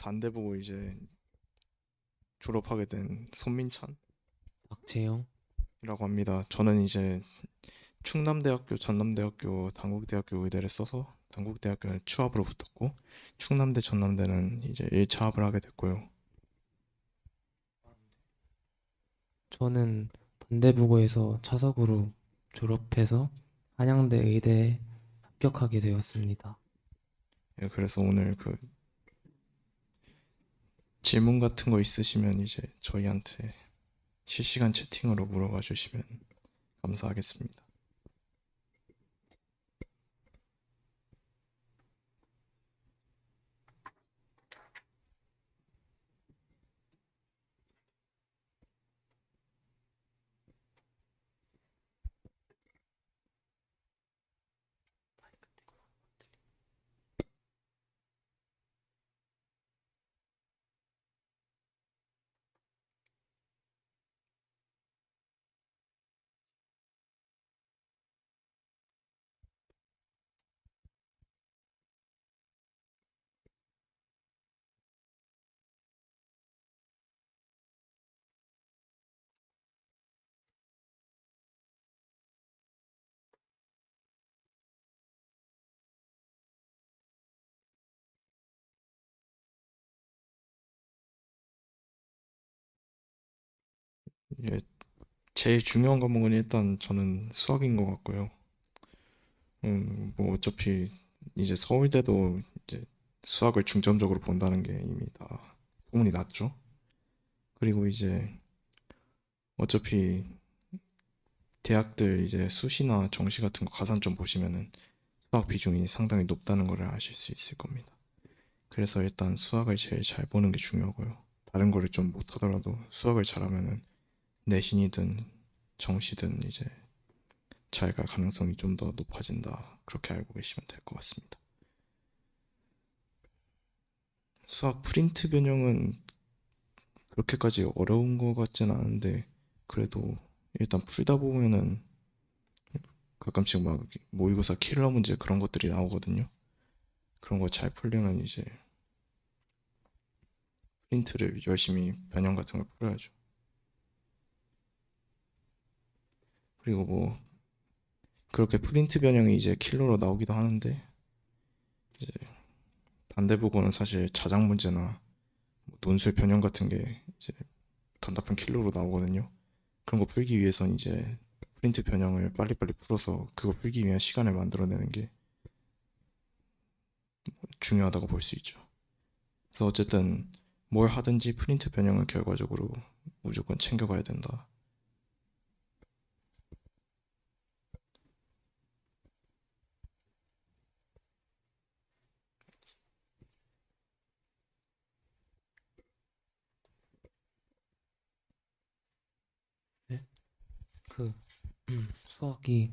단대 보고 이제 졸업하게 된 손민찬이라고 박재영. 합니다. 저는 이제 충남대학교, 전남대학교, 단국대학교 의대를 써서 단국대학교는 추합으로 붙었고 충남대, 전남대는 이제 1차합을 하게 됐고요. 저는 반대부고에서 차석으로 졸업해서 한양대 의대에 합격하게 되었습니다. 예, 그래서 오늘 그 질문 같은 거 있으시면 이제 저희한테 실시간 채팅으로 물어봐 주시면 감사하겠습니다. 예, 제일 중요한 과목은 일단 저는 수학인 것 같고요. 뭐 어차피 이제 서울대도 이제 수학을 중점적으로 본다는 게 이미 다 소문이 났죠. 그리고 이제 어차피 대학들 이제 수시나 정시 같은 거 가산점 보시면은 수학 비중이 상당히 높다는 걸 아실 수 있을 겁니다. 그래서 일단 수학을 제일 잘 보는 게 중요하고요. 다른 거를 좀 못하더라도 수학을 잘하면은 내신이든 정시든 이제 잘 갈 가능성이 좀 더 높아진다. 그렇게 알고 계시면 될 것 같습니다. 수학 프린트 변형은 그렇게까지 어려운 것 같진 않은데 그래도 일단 풀다 보면은 가끔씩 막 모의고사 킬러 문제 그런 것들이 나오거든요. 그런 거 잘 풀려면 이제 프린트를 열심히 변형 같은 걸 풀어야죠. 그리고 뭐 그렇게 프린트 변형이 이제 킬러로 나오기도 하는데 이제 단대부고는 사실 자작 문제나 뭐 논술 변형 같은 게 이제 단답형 킬러로 나오거든요. 그런 거 풀기 위해선 이제 프린트 변형을 빨리빨리 풀어서 그거 풀기 위한 시간을 만들어내는 게 중요하다고 볼 수 있죠. 그래서 어쨌든 뭘 하든지 프린트 변형을 결과적으로 무조건 챙겨가야 된다. 네? 그 수학이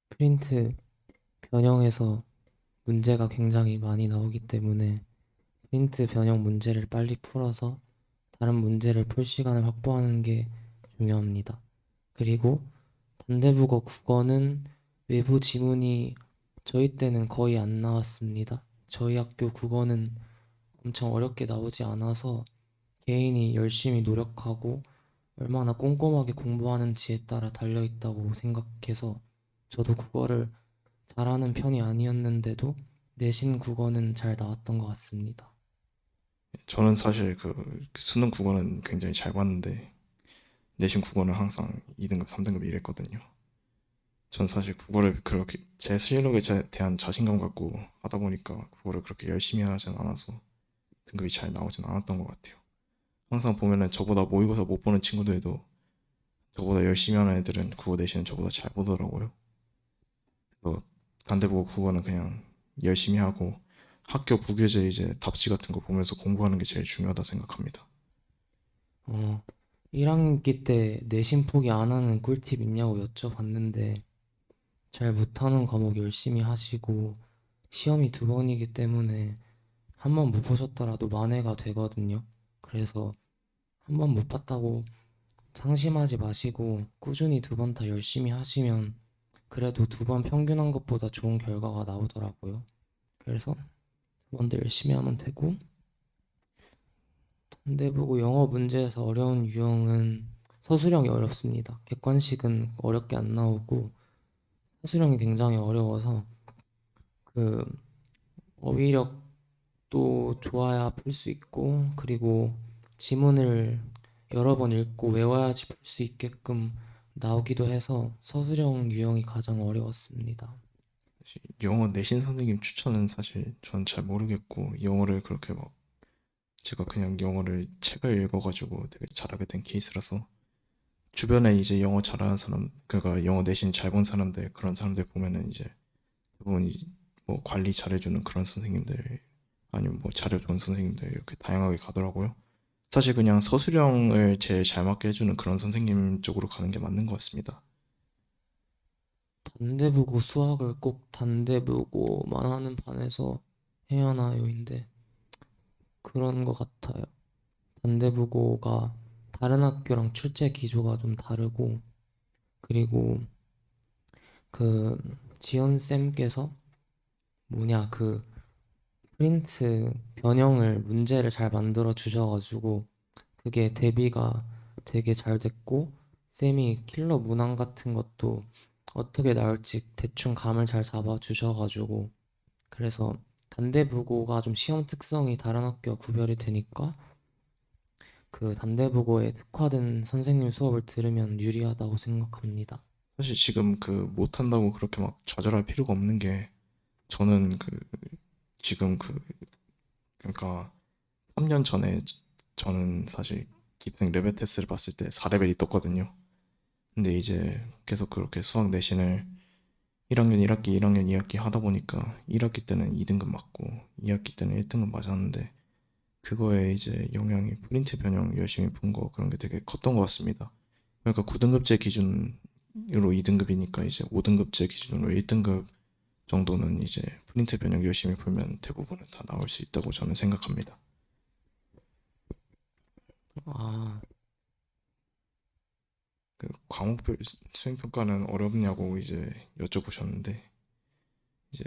프린트 변형에서 문제가 굉장히 많이 나오기 때문에 프린트 변형 문제를 빨리 풀어서 다른 문제를 풀 시간을 확보하는 게 중요합니다. 그리고 단대국어 국어는 외부 지문이 저희 때는 거의 안 나왔습니다. 저희 학교 국어는 엄청 어렵게 나오지 않아서 개인이 열심히 노력하고 얼마나 꼼꼼하게 공부하는지에 따라 달려 있다고 생각해서 저도 국어를 잘하는 편이 아니었는데도 내신 국어는 잘 나왔던 것 같습니다. 저는 사실 그 수능 국어는 굉장히 잘 봤는데 내신 국어는 항상 2등급, 3등급 이랬거든요. 전 사실 국어를 그렇게 제 실력에 대한 자신감 갖고 하다 보니까 국어를 그렇게 열심히 하진 않아서 등급이 잘 나오진 않았던 것 같아요. 항상 보면은 저보다 모의고사 못 보는 친구들도 저보다 열심히 하는 애들은 국어 내신은 저보다 잘 보더라고요. 그래서 단대국어 국어는 그냥 열심히 하고 학교 부교재 이제 답지 같은 거 보면서 공부하는 게 제일 중요하다 생각합니다. 어, 1학기 때 내신 포기 안 하는 꿀팁 있냐고 여쭤봤는데 잘 못하는 과목 열심히 하시고 시험이 두 번이기 때문에 한 번 못 보셨더라도 만회가 되거든요. 그래서 한 번 못 봤다고 상심하지 마시고 꾸준히 두 번 다 열심히 하시면 그래도 두 번 평균한 것보다 좋은 결과가 나오더라고요. 그래서 두 번 더 열심히 하면 되고, 단대보고 영어 문제에서 어려운 유형은 서술형이 어렵습니다. 객관식은 어렵게 안 나오고 서술형이 굉장히 어려워서 그 어휘력도 좋아야 풀 수 있고, 그리고 지문을 여러 번 읽고 외워야지 풀 수 있게끔 나오기도 해서 서술형 유형이 가장 어려웠습니다. 사실 영어 내신 선생님 추천은 사실 전 잘 모르겠고, 영어를 그렇게 막 제가 그냥 영어를 책을 읽어가지고 되게 잘하게 된 케이스라서, 주변에 이제 영어 잘하는 사람, 그러니까 영어 내신 잘 본 사람들, 그런 사람들 보면은 이제 대부분 뭐 관리 잘해주는 그런 선생님들, 아니면 뭐 자료 좋은 선생님들, 이렇게 다양하게 가더라고요. 사실 그냥 서술형을 제일 잘 맞게 해주는 그런 선생님 쪽으로 가는 게 맞는 것 같습니다. 단대보고 수학을 꼭 단대보고만 하는 반에서 해야 하나요인데 그런 것 같아요. 단대보고가 다른 학교랑 출제 기조가 좀 다르고, 그리고 그 지연 쌤께서 그 프린트 변형을 문제를 잘 만들어 주셔가지고 그게 대비가 되게 잘 됐고, 쌤이 킬러 문항 같은 것도 어떻게 나올지 대충 감을 잘 잡아 주셔가지고, 그래서 단대부고가 좀 시험 특성이 다른 학교와 구별이 되니까 그 단대부고에 특화된 선생님 수업을 들으면 유리하다고 생각합니다. 사실 지금 그 못한다고 그렇게 막 좌절할 필요가 없는 게, 저는 그 지금 그러니까 3년 전에 저는 사실 깁생 레벨 테스트를 봤을 때 4레벨이 떴거든요. 근데 이제 계속 그렇게 수학 내신을 1학년 1학기, 1학년 2학기 하다 보니까 1학기 때는 2등급 맞고 2학기 때는 1등급 맞았는데, 그거에 이제 영향이 프린트 변형 열심히 본 거, 그런 게 되게 컸던 것 같습니다. 그러니까 9등급제 기준으로 2등급이니까 이제 5등급제 기준으로 1등급 정도는 이제 프린트 변형 열심히 풀면 대부분은 다 나올 수 있다고 저는 생각합니다. 아, 그 과목별 수행평가는 어렵냐고 이제 여쭤보셨는데, 이제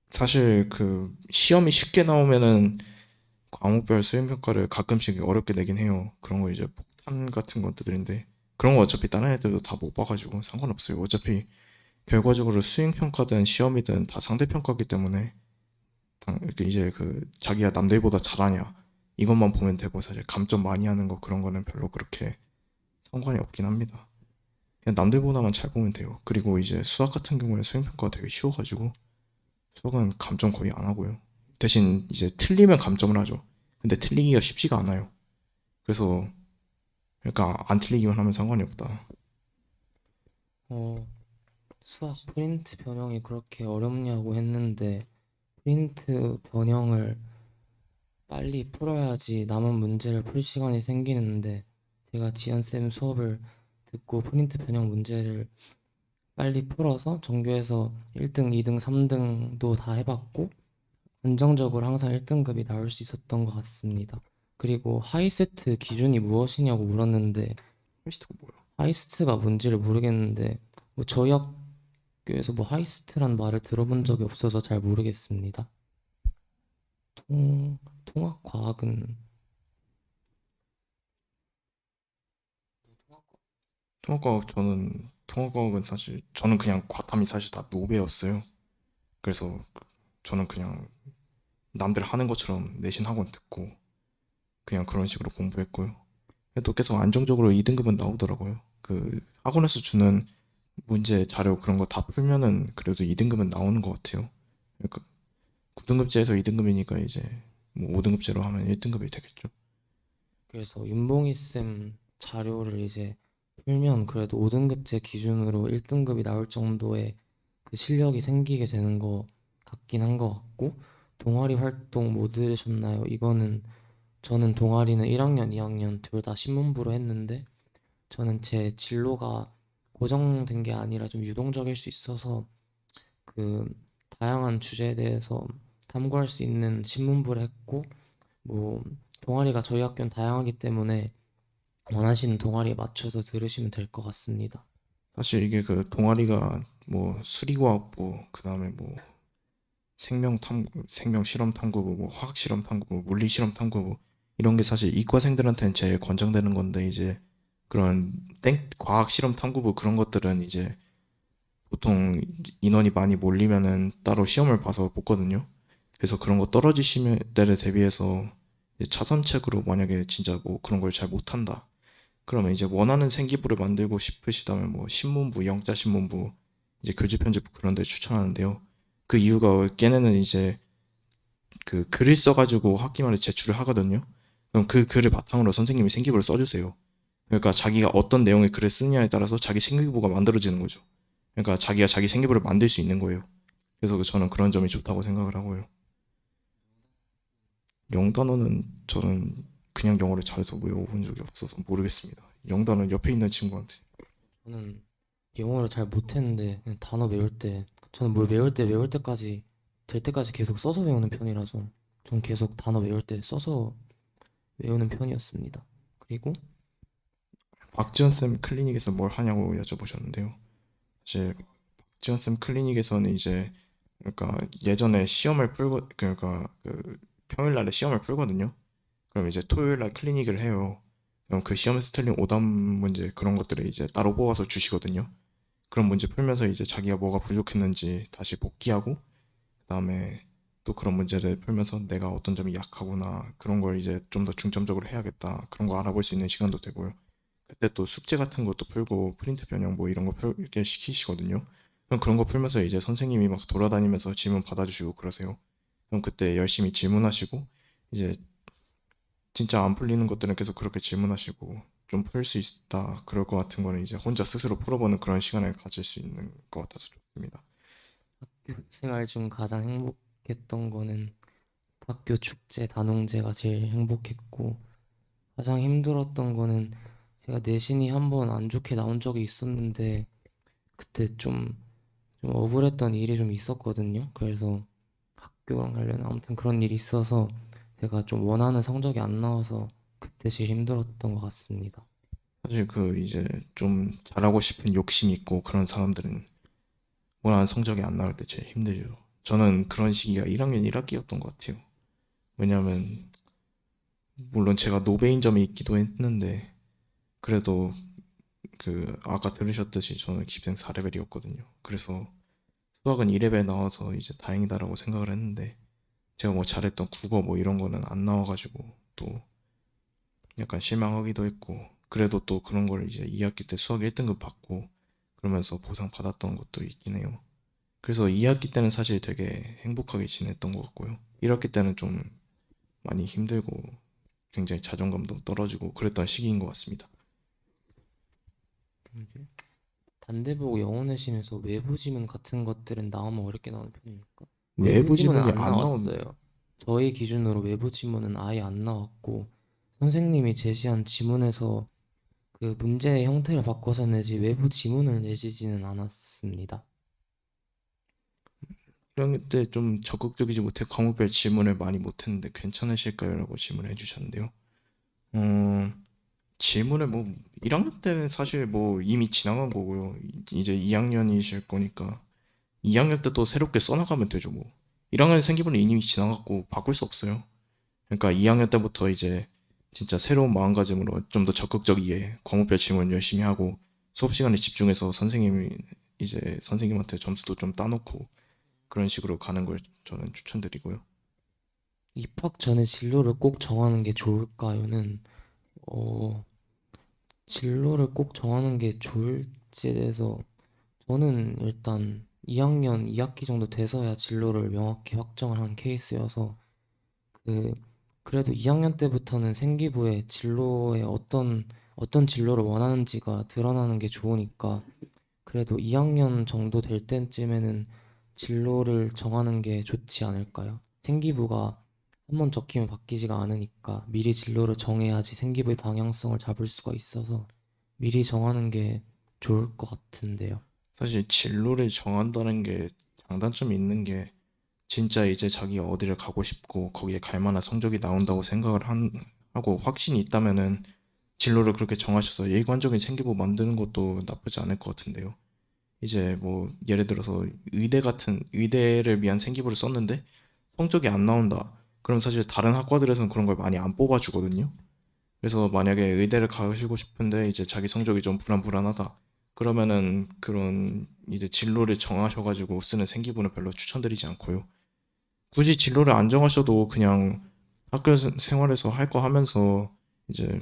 사실 그 시험이 쉽게 나오면은 과목별 수행평가를 가끔씩 어렵게 내긴 해요. 그런 거 이제 폭탄 같은 것들인데, 그런 거 어차피 다른 애들도 다 못 봐가지고 상관없어요. 어차피 결과적으로 수행평가든 시험이든 다 상대평가기 때문에, 이렇게 이제 자기가 남들보다 잘하냐 이것만 보면 되고, 사실 감점 많이 하는 거 그런 거는 별로 그렇게 상관이 없긴 합니다. 그냥 남들보다만 잘 보면 돼요. 그리고 이제 수학 같은 경우에 수행평가가 되게 쉬워가지고 수학은 감점 거의 안 하고요. 대신 이제 틀리면 감점을 하죠. 근데 틀리기가 쉽지가 않아요. 그래서 그러니까 안 틀리기만 하면 상관이 없다. 어, 수학 프린트 변형이 그렇게 어렵냐고 했는데 프린트 변형을 빨리 풀어야지 남은 문제를 풀 시간이 생기는데, 제가 지연쌤 수업을 듣고 프린트 변형 문제를 빨리 풀어서 전교에서 1등, 2등, 3등도 다 해봤고 안정적으로 항상 1등급이 나올 수 있었던 것 같습니다. 그리고 하이세트 기준이 무엇이냐고 물었는데 퀘스트가 뭐야? 하이스트가 뭔지를 모르겠는데, 뭐 저희 학교에서 뭐 하이스트란 말을 들어본 적이 없어서 잘 모르겠습니다. 통합과학은 통합과학은 사실 저는 그냥 과탐이 사실 다 노베였어요. 그래서 저는 그냥 남들 하는 것처럼 내신 학원 듣고 그냥 그런 식으로 공부했고요. 또 계속 안정적으로 2등급은 나오더라고요. 그 학원에서 주는 문제 자료 그런 거 다 풀면은 그래도 2등급은 나오는 것 같아요. 그러니까 9등급제에서 2등급이니까 이제 뭐 5등급제로 하면 1등급이 되겠죠. 그래서 윤봉이 쌤 자료를 이제 풀면 그래도 5등급제 기준으로 1등급이 나올 정도의 그 실력이 생기게 되는 거 같긴 한 것 같고, 동아리 활동 뭐 들으셨나요? 이거는 저는 동아리는 1학년, 2학년 둘 다 신문부로 했는데 저는 제 진로가 고정된 게 아니라 좀 유동적일 수 있어서 그 다양한 주제에 대해서 탐구할 수 있는 신문부를 했고, 뭐 동아리가 저희 학교는 다양하기 때문에 원하시는 동아리에 맞춰서 들으시면 될 것 같습니다. 사실 이게 그 동아리가 뭐 수리과학부, 그 다음에 뭐 생명 실험 탐구부, 뭐 화학 실험 탐구부, 물리 실험 탐구부 이런 게 사실 이과생들한테는 제일 권장되는 건데 이제 그런 과학 실험 탐구부 그런 것들은 이제 보통 인원이 많이 몰리면은 따로 시험을 봐서 뽑거든요. 그래서 그런 거 떨어지시면 때를 대비해서 이제 차선책으로 만약에 진짜 뭐 그런 걸 잘 못한다. 그러면 이제 원하는 생기부를 만들고 싶으시다면 뭐 신문부, 영자 신문부, 이제 교직 편집부 그런 데 추천하는데요. 그 이유가 걔네는 이제 그 글을 써가지고 학기말에 제출을 하거든요. 그럼 그 글을 바탕으로 선생님이 생기부를 써주세요. 그러니까 자기가 어떤 내용의 글을 쓰느냐에 따라서 자기 생기부가 만들어지는 거죠. 그러니까 자기가 자기 생기부를 만들 수 있는 거예요. 그래서 저는 그런 점이 좋다고 생각을 하고요. 영단어는 저는 그냥 영어를 잘해서 외워본 적이 없어서 모르겠습니다. 영단어 옆에 있는 친구한테. 저는 영어를 잘 못했는데 그냥 단어 외울 때 저는 뭘 외울 때까지 될 때까지 계속 써서 외우는 편이라서 전 계속 단어 외울 때 써서 외우는 편이었습니다. 그리고 박지원 쌤 클리닉에서 뭘 하냐고 여쭤보셨는데요. 이제 박지원 쌤 클리닉에서는 이제 그러니까 예전에 시험을 풀고 그러니까 그 평일날에 시험을 풀거든요. 그럼 이제 토요일날 클리닉을 해요. 그럼 그 시험에서 틀린 오답 문제 그런 것들을 이제 따로 뽑아서 주시거든요. 그런 문제 풀면서 이제 자기가 뭐가 부족했는지 다시 복기하고 그다음에 또 그런 문제를 풀면서 내가 어떤 점이 약하구나 그런 걸 이제 좀 더 중점적으로 해야겠다 그런 거 알아볼 수 있는 시간도 되고요. 그때 또 숙제 같은 것도 풀고 프린트 변형 뭐 이런 거 풀게 시키시거든요. 그럼 그런 거 풀면서 이제 선생님이 막 돌아다니면서 질문 받아주시고 그러세요. 그럼 그때 열심히 질문하시고 이제 진짜 안 풀리는 것들은 계속 그렇게 질문하시고 좀 풀 수 있다 그럴 것 같은 거는 이제 혼자 스스로 풀어보는 그런 시간을 가질 수 있는 것 같아서 좋습니다. 학교 생활 중 가장 행복했던 거는 학교 축제 단원제가 제일 행복했고 가장 힘들었던 거는 제가 내신이 한번 안 좋게 나온 적이 있었는데 그때 좀 억울했던 일이 좀 있었거든요. 그래서 학교랑 관련 아무튼 그런 일이 있어서 제가 좀 원하는 성적이 안 나와서 그때 제일 힘들었던 것 같습니다. 사실 그 이제 좀 잘하고 싶은 욕심 있고 그런 사람들은 원하는 성적이 안 나올 때 제일 힘들죠. 저는 그런 시기가 1학년 1학기였던 것 같아요. 왜냐면 물론 제가 노베인 점이 있기도 했는데 그래도 그 아까 들으셨듯이 저는 깁생 4레벨이었거든요. 그래서 수학은 2레벨 나와서 이제 다행이다라고 생각을 했는데 제가 뭐 잘했던 국어 뭐 이런 거는 안 나와가지고 또 약간 실망하기도 했고 그래도 또 그런 걸 이제 2학기 때 수학 1등급 받고 그러면서 보상 받았던 것도 있긴 해요. 그래서 2학기 때는 사실 되게 행복하게 지냈던 것 같고요. 1학기 때는 좀 많이 힘들고 굉장히 자존감도 떨어지고 그랬던 시기인 것 같습니다. 뭐지? 단대보고 영어 내신에서 외부 지문 같은 것들은 나오면 어렵게 나오는 편입니까? 외부 외부 지문은 지문이 안 안 나오는데 나왔어요. 저희 기준으로 외부 지문은 아예 안 나왔고 선생님이 제시한 지문에서 그 문제의 형태를 바꿔서 내지 외부 지문을 내시지는 않았습니다. 1학년 때 좀 적극적이지 못해 과목별 질문을 많이 못했는데 괜찮으실까요? 라고 질문을 해주셨는데요. 어, 질문을 뭐 1학년 때는 사실 뭐 이미 지나간 거고요. 이제 2학년이실 거니까 2학년 때 또 새롭게 써나가면 되죠 뭐. 1학년 생기부는 이미 지나갔고 바꿀 수 없어요. 그러니까 2학년 때부터 이제 진짜 새로운 마음가짐으로 좀 더 적극적이게 과목별 질문 열심히 하고 수업 시간에 집중해서 선생님이 이제 선생님한테 점수도 좀 따놓고 그런 식으로 가는 걸 저는 추천드리고요. 입학 전에 진로를 꼭 정하는 게 좋을까요는 어, 진로를 꼭 정하는 게 좋을지에 대해서 저는 일단 2학년 2학기 정도 돼서야 진로를 명확히 확정을 한 케이스여서 그 그래도 2학년 때부터는 생기부에 진로에 어떤 진로를 원하는지가 드러나는 게 좋으니까 그래도 2학년 정도 될 때쯤에는 진로를 정하는 게 좋지 않을까요? 생기부가 한 번 적히면 바뀌지가 않으니까 미리 진로를 정해야지 생기부의 방향성을 잡을 수가 있어서 미리 정하는 게 좋을 것 같은데요. 사실 진로를 정한다는 게 장단점이 있는 게 진짜 이제 자기가 어디를 가고 싶고 거기에 갈 만한 성적이 나온다고 하고 확신이 있다면은 진로를 그렇게 정하셔서 일관적인 생기부 만드는 것도 나쁘지 않을 것 같은데요. 이제 뭐 예를 들어서 의대를 위한 생기부를 썼는데 성적이 안 나온다. 그럼 사실 다른 학과들에서는 그런 걸 많이 안 뽑아주거든요. 그래서 만약에 의대를 가시고 싶은데 이제 자기 성적이 좀 불안불안하다. 그러면은 그런 이제 진로를 정하셔가지고 쓰는 생기부는 별로 추천드리지 않고요. 굳이 진로를 안 정하셔도 그냥 생활에서 할 거 하면서 이제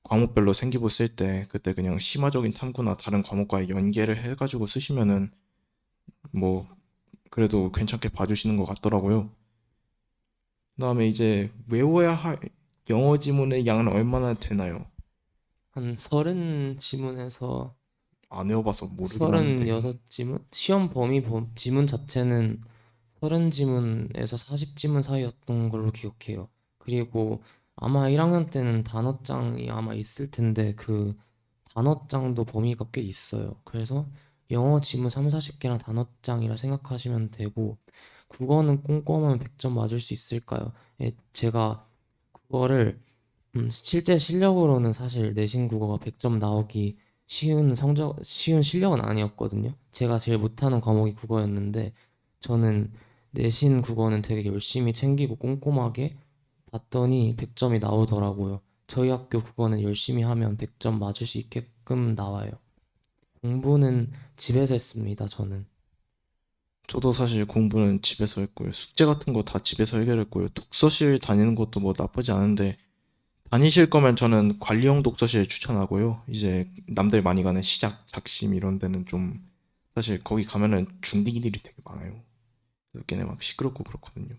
과목별로 생기부 쓸 때 그때 그냥 심화적인 탐구나 다른 과목과의 연계를 해가지고 쓰시면은 뭐 그래도 괜찮게 봐주시는 것 같더라고요. 그다음에 이제 외워야 할 영어 지문의 양은 얼마나 되나요? 한 30지문에서 안 외워봐서 모르긴 하는데 36지문? 시험 범위 지문 자체는 30지문에서 40지문 사이였던 걸로 기억해요. 그리고 아마 1학년 때는 단어장이 아마 있을 텐데 그 단어장도 범위가 꽤 있어요. 그래서 영어 지문 3, 40개랑 단어장이라 생각하시면 되고 국어는 꼼꼼하면 100점 맞을 수 있을까요? 예, 제가 국어를 실제 실력으로는 사실 내신 국어가 100점 나오기 쉬운 실력은 아니었거든요. 제가 제일 못하는 과목이 국어였는데 저는 내신 국어는 되게 열심히 챙기고 꼼꼼하게 봤더니 100점이 나오더라고요. 저희 학교 국어는 열심히 하면 100점 맞을 수 있게끔 나와요. 공부는 집에서 했습니다, 저는. 저도 사실 공부는 집에서 했고요. 숙제 같은 거 다 집에서 해결했고요. 독서실 다니는 것도 뭐 나쁘지 않은데 다니실 거면 저는 관리형 독서실 추천하고요. 이제 남들 많이 가는 시작, 작심 이런 데는 좀 사실 거기 가면은 중딩이들이 되게 많아요. 그래서 걔네 막 시끄럽고 그렇거든요.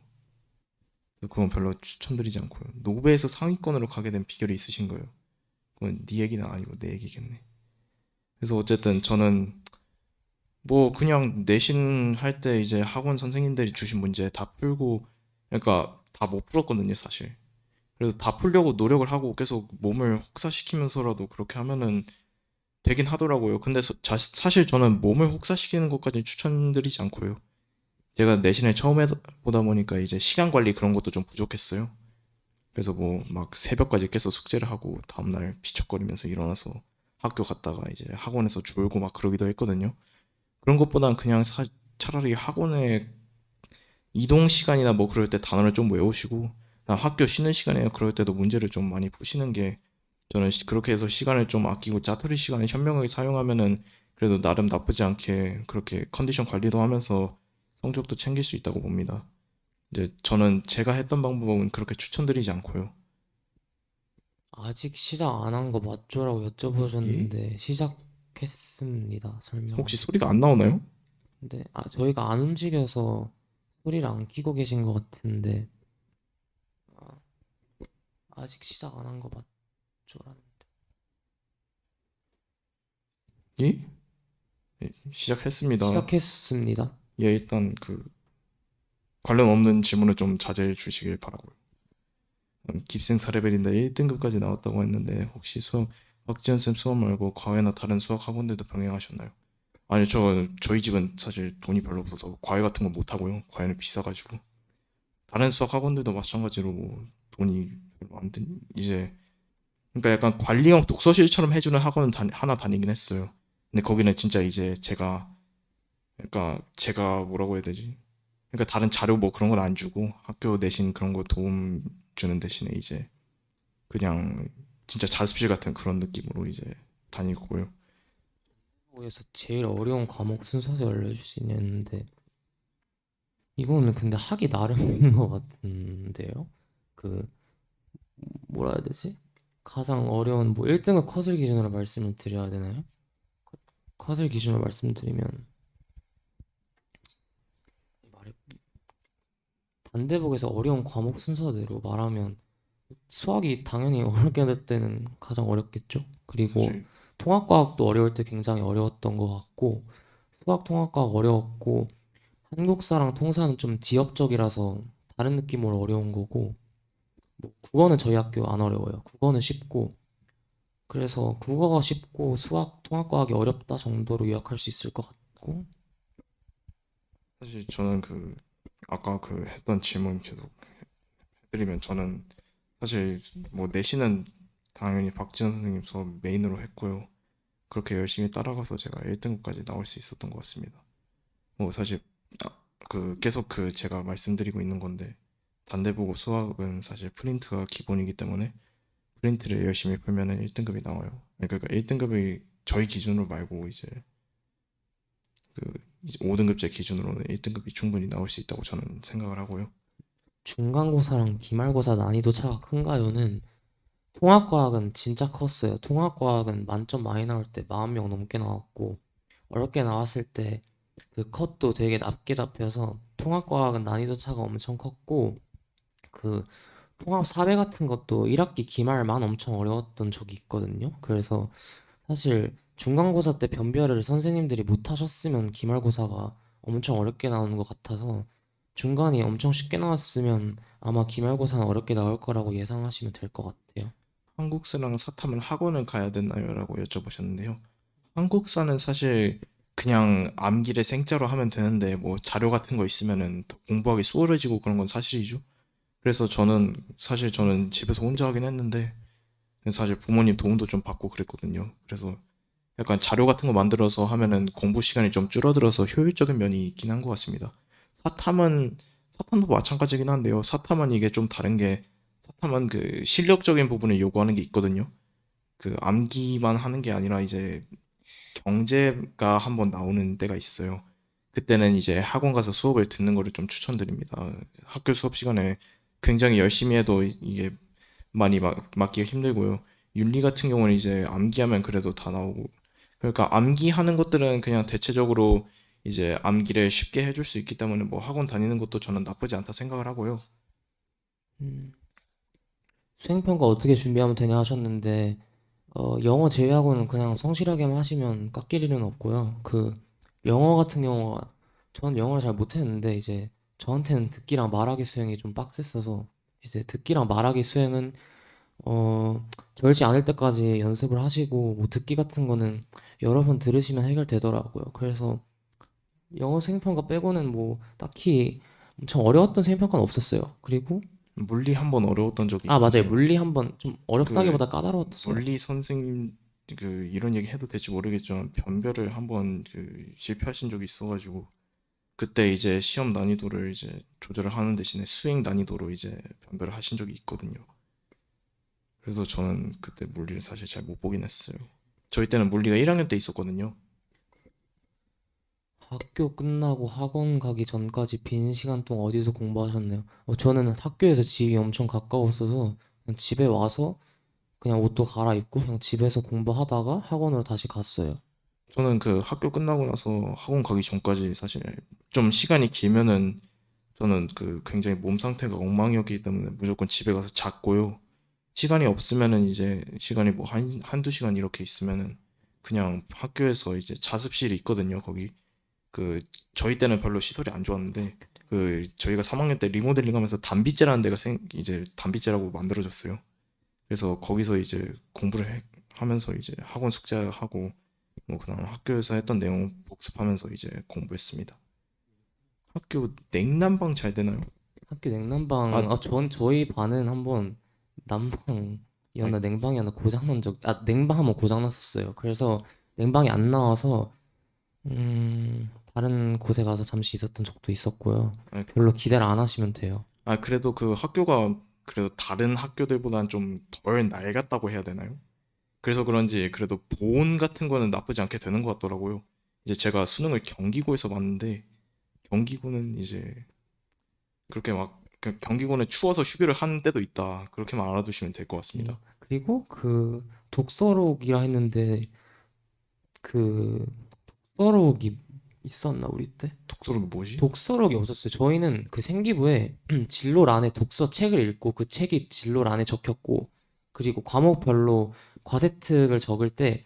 그래서 그건 별로 추천드리지 않고요. 노베에서 상위권으로 가게 된 비결이 있으신 거예요. 그건 네 얘기는 아니고 내 얘기겠네. 그래서 어쨌든 저는 뭐 그냥 내신 할 때 이제 학원 선생님들이 주신 문제 다 풀고 그러니까 다 못 풀었거든요, 사실. 그래서 다 풀려고 노력을 하고 계속 몸을 혹사시키면서라도 그렇게 하면은 되긴 하더라고요. 근데 사실 저는 몸을 혹사시키는 것까지는 추천드리지 않고요. 제가 내신을 처음 보다 보니까 이제 시간 관리 그런 것도 좀 부족했어요. 그래서 뭐 막 새벽까지 깨서 숙제를 하고 다음날 비척거리면서 일어나서 학교 갔다가 이제 학원에서 졸고 막 그러기도 했거든요. 그런 것보단 그냥 차라리 학원에 이동 시간이나 뭐 그럴 때 단어를 좀 외우시고 학교 쉬는 시간에 그럴 때도 문제를 좀 많이 푸시는 게 저는 그렇게 해서 시간을 좀 아끼고 짜투리 시간을 현명하게 사용하면은 그래도 나름 나쁘지 않게 그렇게 컨디션 관리도 하면서 성적도 챙길 수 있다고 봅니다. 이제 저는 제가 했던 방법은 그렇게 추천드리지 않고요. 아직 시작 안 한 거 맞죠라고 예? 여쭤보셨는데 시작했습니다. 혹시 설명을. 소리가 안 나오나요? 근데 저희가 안 움직여서 소리를 안 끼고 계신 것 같은데 아, 아직 시작 안 한 거 맞죠라는. 예? 예, 시작했습니다. 시작했습니다. 예, 일단 그 관련 없는 질문을 좀 자제해 주시길 바라고요. 깁생사 레벨인데 1등급까지 나왔다고 했는데 혹시 박지현 쌤 수업 말고 과외나 다른 수학 학원들도 병행하셨나요? 아니 저희 집은 사실 돈이 별로 없어서 과외 같은 거 못 하고요. 과외는 비싸가지고 다른 수학 학원들도 마찬가지로 뭐 돈이 별로 안 든 이제 그러니까 약간 관리형 독서실처럼 해주는 학원은 하나 다니긴 했어요. 근데 거기는 진짜 이제 제가 뭐라고 해야 되지? 그러니까 다른 자료 뭐 그런 건 안 주고 학교 내신 그런 거 도움 주는 대신에 이제 그냥 진짜 자습실 같은 그런 느낌으로 이제 다니고요. 에서 제일 어려운 과목 순서대로 알려줄 수 있는데 이거는 근데 하기 나름인 것 같은데요. 그 뭐라 해야 되지? 가장 어려운 뭐 1등급 컷을 기준으로 말씀을 드려야 되나요? 컷을 기준으로 말씀드리면 말해 반대복에서 어려운 과목 순서대로 말하면 수학이 당연히 어렵게 될 때는 가장 어렵겠죠. 그리고 사실 통합과학도 어려울 때 굉장히 어려웠던 것 같고 수학 통합과학 어려웠고 한국사랑 통사는 좀 지역적이라서 다른 느낌으로 어려운 거고 뭐 국어는 저희 학교 안 어려워요. 국어는 쉽고 그래서 국어가 쉽고 수학 통합과학이 어렵다 정도로 요약할 수 있을 것 같고 사실 저는 그 아까 그 했던 질문 계속 해드리면 저는 사실 뭐 내신은 당연히 박지원 선생님 수업 메인으로 했고요. 그렇게 열심히 따라가서 제가 1등급까지 나올 수 있었던 것 같습니다. 뭐 사실 아, 계속 제가 말씀드리고 있는 건데 단대보고 수학은 사실 프린트가 기본이기 때문에 프린트를 열심히 풀면은 1등급이 나와요. 그러니까 1등급이 저희 기준으로 말고 이제 5등급제 기준으로는 1등급이 충분히 나올 수 있다고 저는 생각을 하고요. 중간고사랑 기말고사 난이도 차가 큰가요는 통합과학은 진짜 컸어요. 통합과학은 만점 많이 나올 때 40명 넘게 나왔고 어렵게 나왔을 때 그 컷도 되게 낮게 잡혀서 통합과학은 난이도 차가 엄청 컸고 그 통합 사배 같은 것도 1학기 기말만 엄청 어려웠던 적이 있거든요. 그래서 사실 중간고사 때 변별을 선생님들이 못 하셨으면 기말고사가 엄청 어렵게 나오는 것 같아서 중간이 엄청 쉽게 나왔으면 아마 기말고사는 어렵게 나올 거라고 예상하시면 될 것 같아요. 한국사랑 사탐을 학원을 가야 되나요? 라고 여쭤보셨는데요. 한국사는 사실 그냥 암기를 생짜로 하면 되는데 뭐 자료 같은 거 있으면은 더 공부하기 수월해지고 그런 건 사실이죠. 그래서 저는 집에서 혼자 하긴 했는데 사실 부모님 도움도 좀 받고 그랬거든요. 그래서 약간 자료 같은 거 만들어서 하면은 공부 시간이 좀 줄어들어서 효율적인 면이 있긴 한 것 같습니다. 사탐은 사탐도 마찬가지긴 한데요. 사탐은 이게 좀 다른 게 사탐은 실력적인 부분을 요구하는 게 있거든요. 암기만 하는 게 아니라 이제 경제가 한번 나오는 때가 있어요. 그때는 이제 학원 가서 수업을 듣는 거를 좀 추천드립니다. 학교 수업 시간에 굉장히 열심히 해도 이게 많이 맞기가 힘들고요. 윤리 같은 경우는 이제 암기하면 그래도 다 나오고. 그러니까 암기하는 것들은 그냥 대체적으로 이제 암기를 쉽게 해줄 수 있기 때문에 뭐 학원 다니는 것도 저는 나쁘지 않다 생각을 하고요. 음, 수행평가 어떻게 준비하면 되냐 하셨는데 영어 제외하고는 그냥 성실하게만 하시면 깎일 일은 없고요. 영어 같은 경우가 전 영어를 잘 못했는데 이제 저한테는 듣기랑 말하기 수행이 좀 빡셌어서 이제 듣기랑 말하기 수행은 절지 않을 때까지 연습을 하시고 뭐 듣기 같은 거는 여러 번 들으시면 해결되더라고요. 그래서 영어 수행평가 빼고는 뭐 딱히 엄청 어려웠던 수행평가는 없었어요. 그리고 물리 한번 어려웠던 적이 아 맞아요. 있는데요. 물리 한번 좀 그 어렵다기보다 까다로웠어요. 물리 선생님 이런 얘기 해도 될지 모르겠지만 변별을 한번 실패하신 적이 있어가지고 그때 이제 시험 난이도를 이제 조절을 하는 대신에 수행 난이도로 이제 변별을 하신 적이 있거든요. 그래서 저는 그때 물리를 사실 잘 못 보긴 했어요. 저희 때는 물리가 1학년 때 있었거든요. 학교 끝나고 학원 가기 전까지 빈 시간 동안 어디서 공부하셨나요? 저는 학교에서 집이 엄청 가까웠어서 그냥 집에 와서 그냥 옷도 갈아입고 그냥 집에서 공부하다가 학원으로 다시 갔어요. 저는 학교 끝나고 나서 학원 가기 전까지 사실 좀 시간이 길면은 저는 굉장히 몸 상태가 엉망이었기 때문에 무조건 집에 가서 잤고요. 시간이 없으면은 이제 시간이 뭐 한두 시간 이렇게 있으면은 그냥 학교에서 이제 자습실이 있거든요. 거기 저희 때는 별로 시설이 안 좋았는데 저희가 3학년 때 리모델링 하면서 단비제라는 데가 이제 단비제라고 만들어졌어요. 그래서 거기서 이제 하면서 이제 학원 숙제하고 뭐 그다음 학교에서 했던 내용 복습하면서 이제 공부했습니다. 학교 냉난방 잘 되나요? 학교 냉난방, 아, 저희 반은 한번 아, 난방이었나 냉방이었나 냉방 한번 고장났었어요. 그래서 냉방이 안 나와서 다른 곳에 가서 잠시 있었던 적도 있었고요. 아, 별로 기대를 안 하시면 돼요. 그래도 학교가 그래도 다른 학교들보다는 좀 덜 낡았다고 해야 되나요? 그래서 그런지 그래도 보온 같은 거는 나쁘지 않게 되는 것 같더라고요. 이제 제가 수능을 경기고에서 봤는데 경기고는 이제 그렇게 경기고는 추워서 휴교를 하는 때도 있다. 그렇게만 알아두시면 될 것 같습니다. 그리고 독서록이라 했는데 그 독서록이 있었나 우리 때? 독서록이 뭐지? 독서록이 없었어요. 저희는 그 생기부에 진로란에 독서책을 읽고 그 책이 진로란에 적혔고 그리고 과목별로 과세특을 적을 때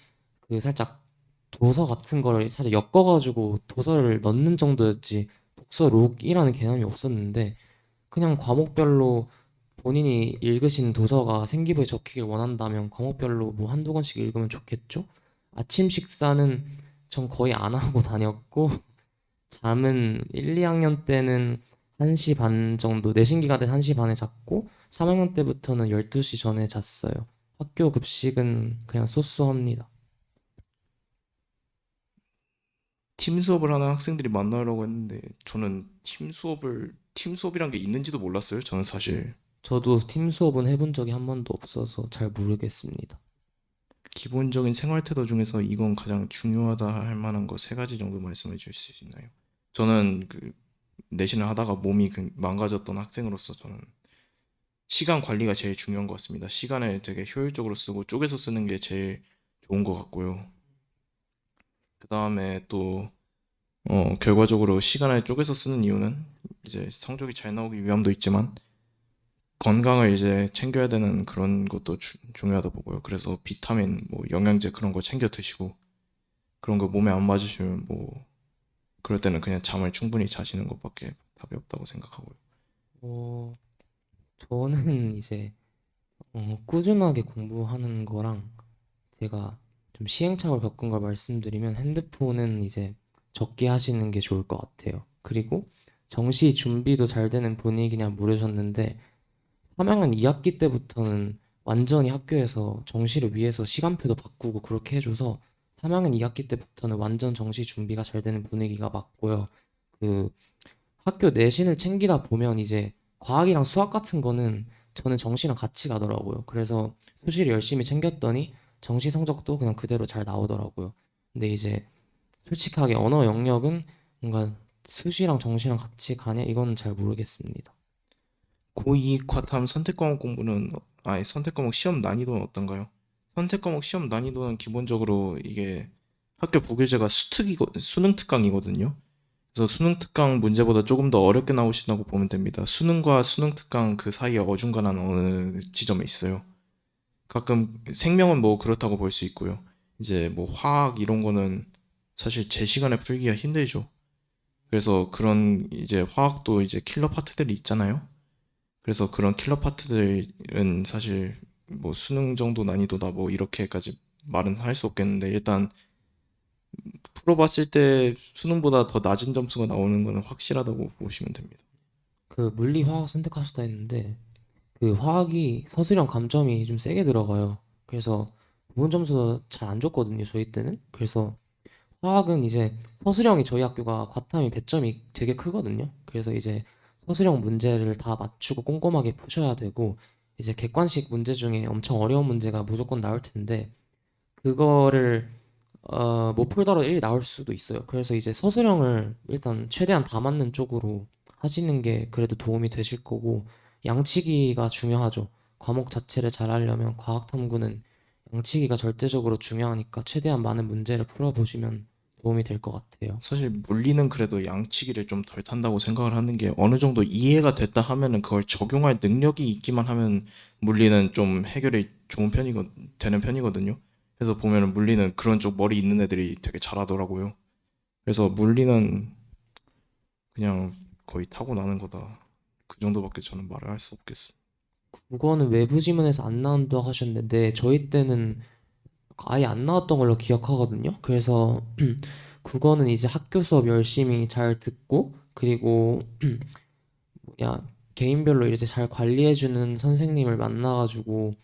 살짝 도서 같은 거를 살짝 엮어가지고 도서를 넣는 정도였지 독서록이라는 개념이 없었는데 그냥 과목별로 본인이 읽으신 도서가 생기부에 적히길 원한다면 과목별로 뭐 한두 권씩 읽으면 좋겠죠? 아침 식사는 전 거의 안 하고 다녔고 잠은 1, 2학년 때는 1시 반 정도, 내신 기간 때는 1시 반에 잤고 3학년 때부터는 12시 전에 잤어요. 학교 급식은 그냥 소소합니다. 팀 수업을 하는 학생들이 만나려고 했는데 저는 팀 수업이란 게 있는지도 몰랐어요. 저는 사실 저도 팀 수업은 해본 적이 한 번도 없어서 잘 모르겠습니다. 기본적인 생활 태도 중에서 이건 가장 중요하다 할 만한 거 세 가지 정도 말씀해 주실 수 있나요? 저는 그 내신을 하다가 몸이 망가졌던 학생으로서 저는 시간 관리가 제일 중요한 것 같습니다. 시간을 되게 효율적으로 쓰고 쪼개서 쓰는 게 제일 좋은 것 같고요. 그 다음에 또 결과적으로 시간을 쪼개서 쓰는 이유는 이제 성적이 잘 나오기 위함도 있지만 건강을 이제 챙겨야 되는 그런 것도 중요하다 보고요. 그래서 비타민, 뭐 영양제 그런 거 챙겨 드시고 그런 거 몸에 안 맞으시면 뭐 그럴 때는 그냥 잠을 충분히 자시는 것밖에 답이 없다고 생각하고요. 어, 저는 이제 꾸준하게 공부하는 거랑 제가 좀 시행착오를 겪은 걸 말씀드리면 핸드폰은 이제 적게 하시는 게 좋을 것 같아요. 그리고 정시 준비도 잘 되는 분위기냐 물으셨는데 3학년 2학기 때부터는 완전히 학교에서 정시를 위해서 시간표도 바꾸고 그렇게 해줘서 3학년 2학기 때부터는 완전 정시 준비가 잘 되는 분위기가 맞고요. 그 학교 내신을 챙기다 보면 이제 과학이랑 수학 같은 거는 저는 정시랑 같이 가더라고요. 그래서 수시를 열심히 챙겼더니 정시 성적도 그냥 그대로 잘 나오더라고요. 근데 이제 솔직하게 언어 영역은 뭔가 수시랑 정시랑 같이 가냐? 이건 잘 모르겠습니다. 고2 과탐 선택 과목 공부는 아니 선택 과목 시험 난이도는 어떤가요? 선택 과목 시험 난이도는 기본적으로 이게 학교 부교재가 수능 특강이거든요. 그래서 수능 특강 문제보다 조금 더 어렵게 나오신다고 보면 됩니다. 수능과 수능 특강 그 사이에 어중간한 어느 지점에 있어요. 가끔 생명은 뭐 그렇다고 볼 수 있고요. 이제 뭐 화학 이런 거는 사실 제 시간에 풀기가 힘들죠. 그래서 그런 이제 화학도 이제 킬러 파트들이 있잖아요. 그래서 그런 킬러 파트들은 사실 뭐 수능 정도 난이도다 뭐 이렇게까지 말은 할 수 없겠는데 일단 풀어봤을 때 수능보다 더 낮은 점수가 나오는 거는 확실하다고 보시면 됩니다. 그 물리 화학 선택하셨다 했는데 그 화학이 서술형 감점이 좀 세게 들어가요. 그래서 부분 점수도 잘 안 줬거든요, 저희 때는. 그래서 화학은 이제 서술형이 저희 학교가 과탐이 배점이 되게 크거든요. 그래서 이제 서술형 문제를 다 맞추고 꼼꼼하게 푸셔야 되고 이제 객관식 문제 중에 엄청 어려운 문제가 무조건 나올 텐데 그거를 못 풀더라도 1이 나올 수도 있어요. 그래서 이제 서술형을 일단 최대한 다 맞는 쪽으로 하시는 게 그래도 도움이 되실 거고 양치기가 중요하죠. 과목 자체를 잘 하려면 과학 탐구는 양치기가 절대적으로 중요하니까 최대한 많은 문제를 풀어보시면 도움이 될 것 같아요. 사실 물리는 그래도 양치기를 좀 덜 탄다고 생각을 하는 게 어느 정도 이해가 됐다 하면은 그걸 적용할 능력이 있기만 하면 물리는 좀 해결이 되는 편이거든요. 그래서 보면은 물리는 그런 쪽 머리 있는 애들이 되게 잘하더라고요. 그래서 물리는 그냥 거의 타고나는 거다. 그 정도밖에 저는 말을 할 수 없겠어요. 국어는 외부 지문에서 안 나온다고 하셨는데 저희 때는 아예 안 나왔던 걸로 기억하거든요. 그래서 국어는 이제 학교 수업 열심히 잘 듣고 그리고 뭐냐 개인별로 이제 잘 관리해주는 선생님을 만나가지고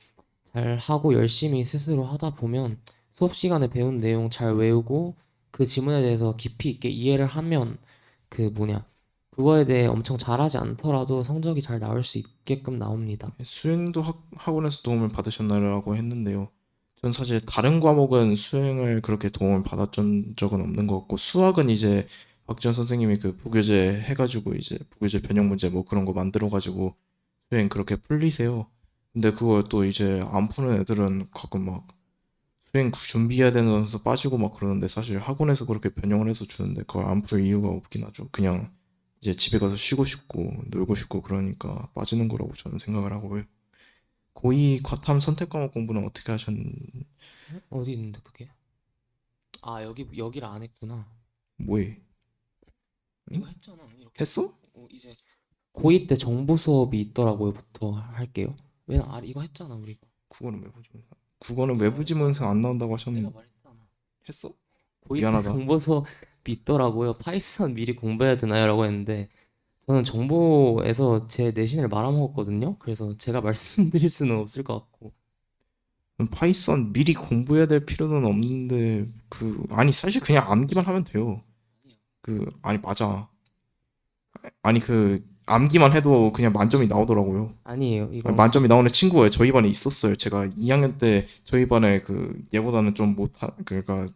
잘 하고 열심히 스스로 하다 보면 수업 시간에 배운 내용 잘 외우고 그 지문에 대해서 깊이 있게 이해를 하면 그 뭐냐 그거에 대해 엄청 잘하지 않더라도 성적이 잘 나올 수 있게끔 나옵니다. 수행도 학원에서 도움을 받으셨나라고 했는데요. 전 사실 다른 과목은 수행을 그렇게 도움을 받았던 적은 없는 것 같고 수학은 이제 박지원 선생님이 그 부교재 해가지고 이제 부교재 변형 문제 뭐 그런 거 만들어가지고 수행 그렇게 풀리세요. 근데 그걸 또 이제 안 푸는 애들은 가끔 막 수행 준비해야 되면서 빠지고 막 그러는데 사실 학원에서 그렇게 변형을 해서 주는데 그걸 안 풀 이유가 없긴 하죠. 그냥 이제 집에 가서 쉬고 싶고 놀고 싶고 그러니까 빠지는 거라고 저는 생각을 하고요. 고2 과탐 선택 과목 공부는 어떻게 어디 있는데 그게? 아 여기를 안 했구나. 뭐해? 응? 이거 했잖아. 이렇게 했어? 이제 고2 때 정보 수업이 있더라고요부터 할게요. 왜냐 이거 했잖아 우리가. 국어는 외부 지문서. 국어는 내가 외부 지문서 말했잖아. 안 나온다고 내가 하셨는데 말했잖아. 했어? 고2 때 미안하다. 정보 수업이 있더라고요. 파이썬 미리 공부해야 되나요?라고 했는데 저는 정보에서 제 내신을 말아먹었거든요. 그래서 제가 말씀드릴 수는 없을 것 같고. 파이썬 미리 공부해야 될 필요는 없는데 그 아니 사실 그냥 암기만 하면 돼요. 아니, 맞아. 아니, 암기만 해도 그냥 만점이 나오더라고요. 아니에요. 아니, 이건 만점이 나오는 친구가 저희 반에 있었어요. 제가 2학년 때 저희 반에 얘보다는 좀 못한, 그러니까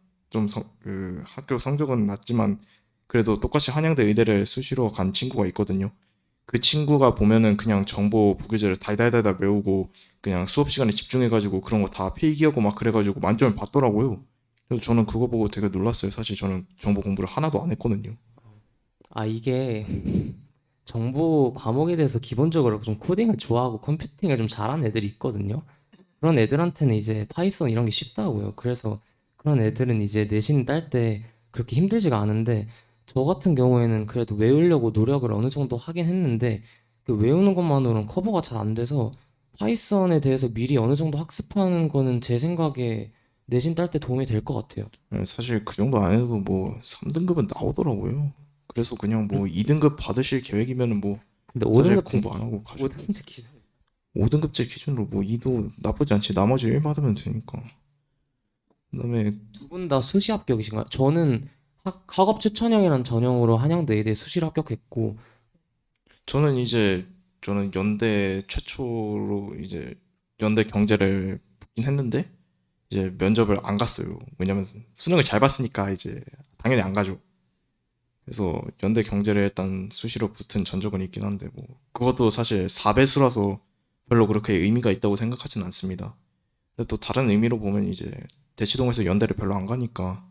학교 성적은 낮지만 그래도 똑같이 한양대 의대를 수시로 간 친구가 있거든요. 그 친구가 보면은 그냥 정보 부교재를 달달달달 외우고 그냥 수업 시간에 집중해가지고 그런 거 다 필기하고 막 그래가지고 만점을 받더라고요. 그래서 저는 그거 보고 되게 놀랐어요. 사실 저는 정보 공부를 하나도 안 했거든요. 이게 정보 과목에 대해서 기본적으로 좀 코딩을 좋아하고 컴퓨팅을 좀 잘하는 애들이 있거든요. 그런 애들한테는 이제 파이썬 이런 게 쉽다고요. 그래서 그런 애들은 이제 내신 딸 때 그렇게 힘들지가 않은데 저 같은 경우에는 그래도 외우려고 노력을 어느 정도 하긴 했는데 그 외우는 것만으로는 커버가 잘 안 돼서 파이썬에 대해서 미리 어느 정도 학습하는 거는 제 생각에 내신 딸 때 도움이 될 것 같아요. 사실 그 정도 안 해도 뭐 3등급은 나오더라고요. 그래서 그냥 음, 뭐 2등급 받으실 계획이면은 뭐 근데 사실 5등급제 공부 안 하고 가셔도 5등급제 기준 5등급제 기준으로 뭐 2도 나쁘지 않지. 나머지 1 받으면 되니까. 그다음에 두 분 다 수시 합격이신가요? 저는 학업 추천형이란 전형으로 한양대 의대 수시를 합격했고 저는 이제 저는 연대 최초로 이제 연대 경제를 붙긴 했는데 이제 면접을 안 갔어요. 왜냐면 수능을 잘 봤으니까 이제 당연히 안 가죠. 그래서 연대 경제를 일단 수시로 붙은 전적은 있긴 한데 뭐 그것도 사실 4배수라서 별로 그렇게 의미가 있다고 생각하진 않습니다. 근데 또 다른 의미로 보면 이제 대치동에서 연대를 별로 안 가니까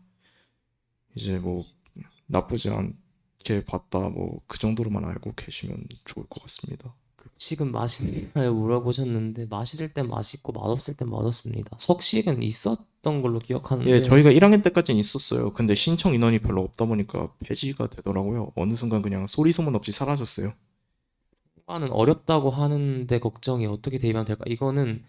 이제 뭐 나쁘지 않게 봤다 뭐 그 정도로만 알고 계시면 좋을 것 같습니다. 급식은 맛있나요? 물어보셨는데 맛있을 땐 맛있고 맛없을 땐 맛없습니다. 석식은 있었던 걸로 예, 기억하는데 저희가 1학년 때까지는 있었어요. 근데 신청 인원이 별로 없다 보니까 폐지가 되더라고요. 어느 순간 그냥 소리 소문 없이 사라졌어요. 통과는 어렵다고 하는데 걱정이 어떻게 대입하면 될까? 이거는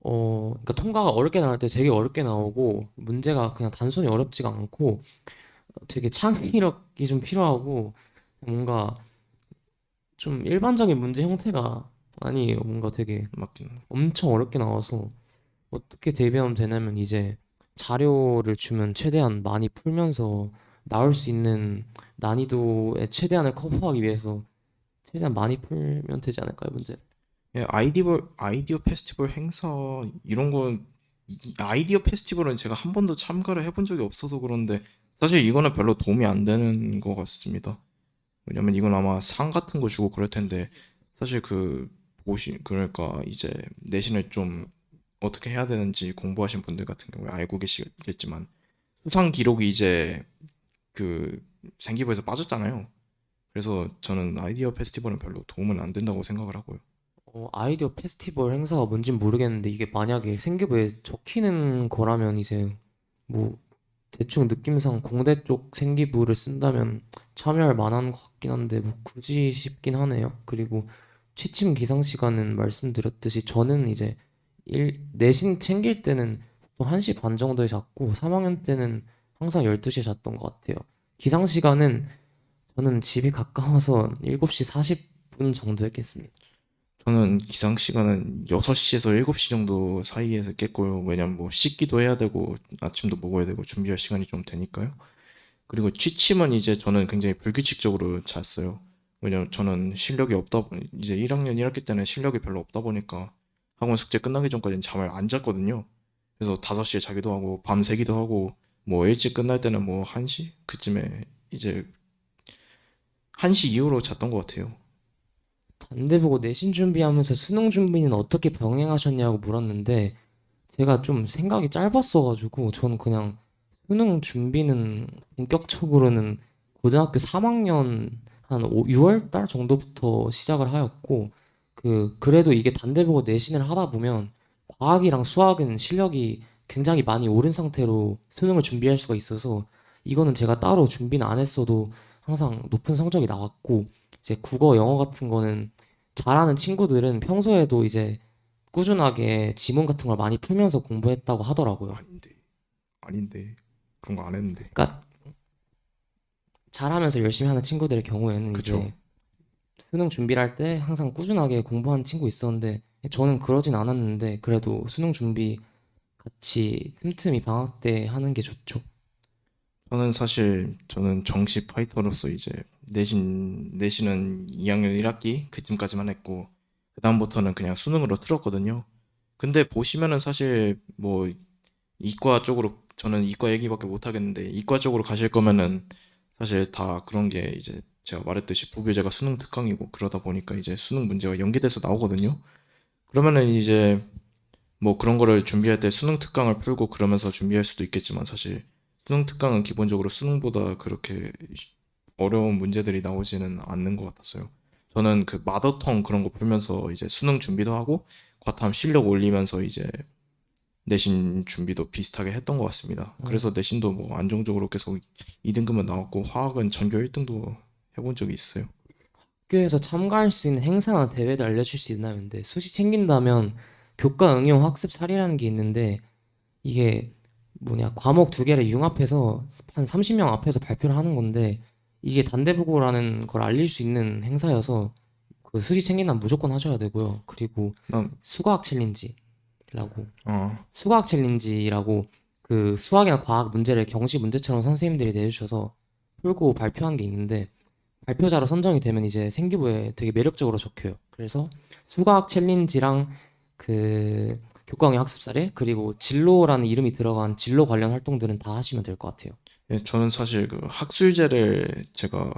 그러니까 통과가 어렵게 나올 때 되게 어렵게 나오고 문제가 그냥 단순히 어렵지가 않고 되게 창의력이 좀 필요하고 뭔가 좀 일반적인 문제 형태가 아니에요. 뭔가 되게 맞긴. 엄청 어렵게 나와서 어떻게 대비하면 되냐면 이제 자료를 주면 최대한 많이 풀면서 나올 수 있는 난이도의 최대한을 커버하기 위해서 최대한 많이 풀면 되지 않을까요, 문제? 예, 아이디어 페스티벌 행사 이런 건 아이디어 페스티벌은 제가 한 번도 참가를 해본 적이 없어서 그런데 사실 이거는 별로 도움이 안 되는 것 같습니다. 왜냐면 이건 아마 상 같은 거 주고 그럴 텐데 사실 그러니까 이제 내신을 좀 어떻게 해야 되는지 공부하신 분들 같은 경우에 알고 계시겠지만 수상 기록이 이제 그 생기부에서 빠졌잖아요. 그래서 저는 아이디어 페스티벌은 별로 도움은 안 된다고 생각을 하고요. 아이디어 페스티벌 행사가 뭔진 모르겠는데 이게 만약에 생기부에 적히는 거라면 이제 뭐 대충 느낌상 공대 쪽 생기부를 쓴다면 참여할 만한 것 같긴 한데 뭐 굳이 싶긴 하네요. 그리고 취침 기상 시간은 말씀드렸듯이 저는 이제 내신 챙길 때는 보통 1시 반 정도에 잤고 3학년 때는 항상 12시에 잤던 것 같아요. 기상 시간은 저는 집이 가까워서 7시 40분 정도 했겠습니다. 저는 기상 시간은 6시에서 7시 정도 사이에서 깼고요. 왜냐면 뭐 씻기도 해야 되고 아침도 먹어야 되고 준비할 시간이 좀 되니까요. 그리고 취침은 이제 저는 굉장히 불규칙적으로 잤어요. 왜냐면 저는 이제 1학년 1학기 때는 실력이 별로 없다 보니까 학원 숙제 끝나기 전까지는 잠을 안 잤거든요. 그래서 5시에 자기도 하고 밤새기도 하고 뭐 일찍 끝날 때는 뭐 1시 그쯤에 이제 1시 이후로 잤던 것 같아요. 반대 보고 내신 준비하면서 수능 준비는 어떻게 병행하셨냐고 물었는데 제가 좀 생각이 짧았어가지고 저는 그냥 수능 준비는 본격적으로는 고등학교 3학년 한 6월 달 정도부터 시작을 하였고 그래도 이게 단대 보고 내신을 하다 보면 과학이랑 수학은 실력이 굉장히 많이 오른 상태로 수능을 준비할 수가 있어서 이거는 제가 따로 준비는 안 했어도 항상 높은 성적이 나왔고 이제 국어, 영어 같은 거는 잘하는 친구들은 평소에도 이제 꾸준하게 지문 같은 걸 많이 풀면서 공부했다고 하더라고요. 아닌데, 아닌데 그런 거 안 했는데. 그러니까 잘하면서 열심히 하는 친구들의 경우에는 그쵸? 이제 수능 준비를 할 때 항상 꾸준하게 공부하는 친구 있었는데 저는 그러진 않았는데 그래도 수능 준비 같이 틈틈이 방학 때 하는 게 좋죠. 저는 정시 파이터로서 이제 내신은 2학년 1학기 그쯤까지만 했고 그다음부터는 그냥 수능으로 틀었거든요. 근데 보시면은 사실 뭐 이과 쪽으로 저는 이과 얘기밖에 못 하겠는데 이과 쪽으로 가실 거면은 사실 다 그런 게 이제 제가 말했듯이 부교재가 수능 특강이고 그러다 보니까 이제 수능 문제가 연계돼서 나오거든요. 그러면은 이제 뭐 그런 거를 준비할 때 수능 특강을 풀고 그러면서 준비할 수도 있겠지만 사실 수능 특강은 기본적으로 수능보다 그렇게 어려운 문제들이 나오지는 않는 것 같았어요. 저는 그 마더텅 그런 거 풀면서 이제 수능 준비도 하고 과탐 실력 올리면서 이제 내신 준비도 비슷하게 했던 것 같습니다. 어, 그래서 내신도 뭐 안정적으로 계속 2등급은 나왔고 화학은 전교 1등도 해본 적이 있어요. 학교에서 참가할 수 있는 행사나 대회도 알려줄 수 있나요? 근데 수시 챙긴다면 교과 응용 학습 사례라는 게 있는데 이게 뭐냐 과목 두 개를 융합해서 한 30명 앞에서 발표를 하는 건데 이게 단대보고라는 걸 알릴 수 있는 행사여서 그 수시 챙긴다면 무조건 하셔야 되고요. 그리고 난, 수과학 챌린지라고 어, 수과학 챌린지라고 그 수학이나 과학 문제를 경시 문제처럼 선생님들이 내주셔서 풀고 발표한 게 있는데 발표자로 선정이 되면 이제 생기부에 되게 매력적으로 적혀요. 그래서 수학 챌린지랑 그 교과학의 학습 사례 그리고 진로라는 이름이 들어간 진로 관련 활동들은 다 하시면 될 것 같아요. 예, 저는 사실 그 학술제를 제가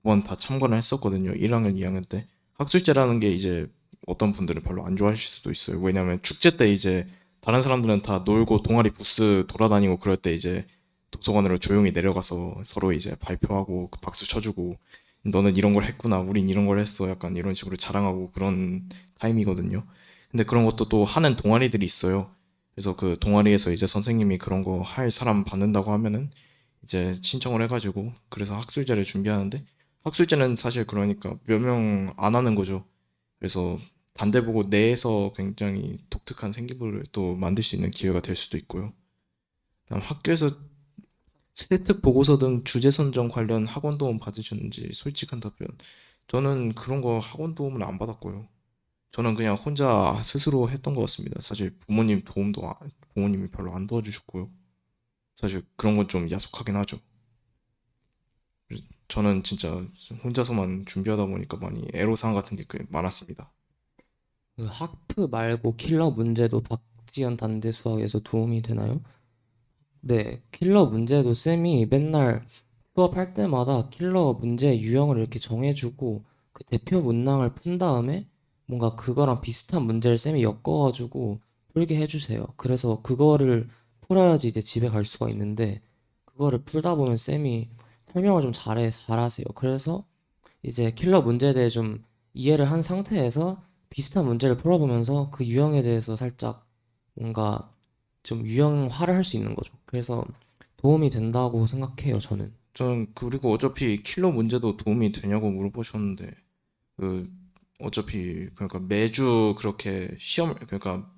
2번 다 참관을 했었거든요. 1학년, 2학년 때. 학술제라는 게 이제 어떤 분들은 별로 안 좋아하실 수도 있어요. 왜냐면 축제 때 이제 다른 사람들은 다 놀고 동아리 부스 돌아다니고 그럴 때 이제 도서관으로 조용히 내려가서 서로 이제 발표하고 그 박수 쳐주고 너는 이런 걸 했구나. 우린 이런 걸 했어. 약간 이런 식으로 자랑하고 그런 타임이거든요. 근데 그런 것도 또 하는 동아리들이 있어요. 그래서 그 동아리에서 이제 선생님이 그런 거 할 사람 받는다고 하면은 이제 신청을 해가지고 그래서 학술제를 준비하는데 학술제는 사실 그러니까 몇 명 안 하는 거죠. 그래서 단대보고 내에서 굉장히 독특한 생기부를 또 만들 수 있는 기회가 될 수도 있고요. 그다음 학교에서 세특 보고서 등 주제 선정 관련 학원 도움 받으셨는지 솔직한 답변. 저는 그런 거 학원 도움을 안 받았고요. 저는 그냥 혼자 스스로 했던 것 같습니다. 사실 부모님이 별로 안 도와주셨고요. 사실 그런 건 좀 야속하긴 하죠. 저는 진짜 혼자서만 준비하다 보니까 많이 애로사항 같은 게 꽤 많았습니다. 그 학프 말고 킬러 문제도 박지연 단대 수학에서 도움이 되나요? 네, 킬러 문제도 쌤이 맨날 수업할 때마다 킬러 문제 유형을 이렇게 정해주고 그 대표 문항을 푼 다음에 뭔가 그거랑 비슷한 문제를 쌤이 엮어가지고 풀게 해주세요. 그래서 그거를 풀어야지 이제 집에 갈 수가 있는데 그거를 풀다 보면 쌤이 설명을 좀 잘하세요. 그래서 이제 킬러 문제에 대해 좀 이해를 한 상태에서 비슷한 문제를 풀어보면서 그 유형에 대해서 살짝 뭔가 좀 유형화를 할 수 있는 거죠. 그래서 도움이 된다고 생각해요, 저는. 저는 그리고 어차피 킬러 문제도 도움이 되냐고 물어보셨는데 그 어차피 그러니까 매주 그렇게 시험 그러니까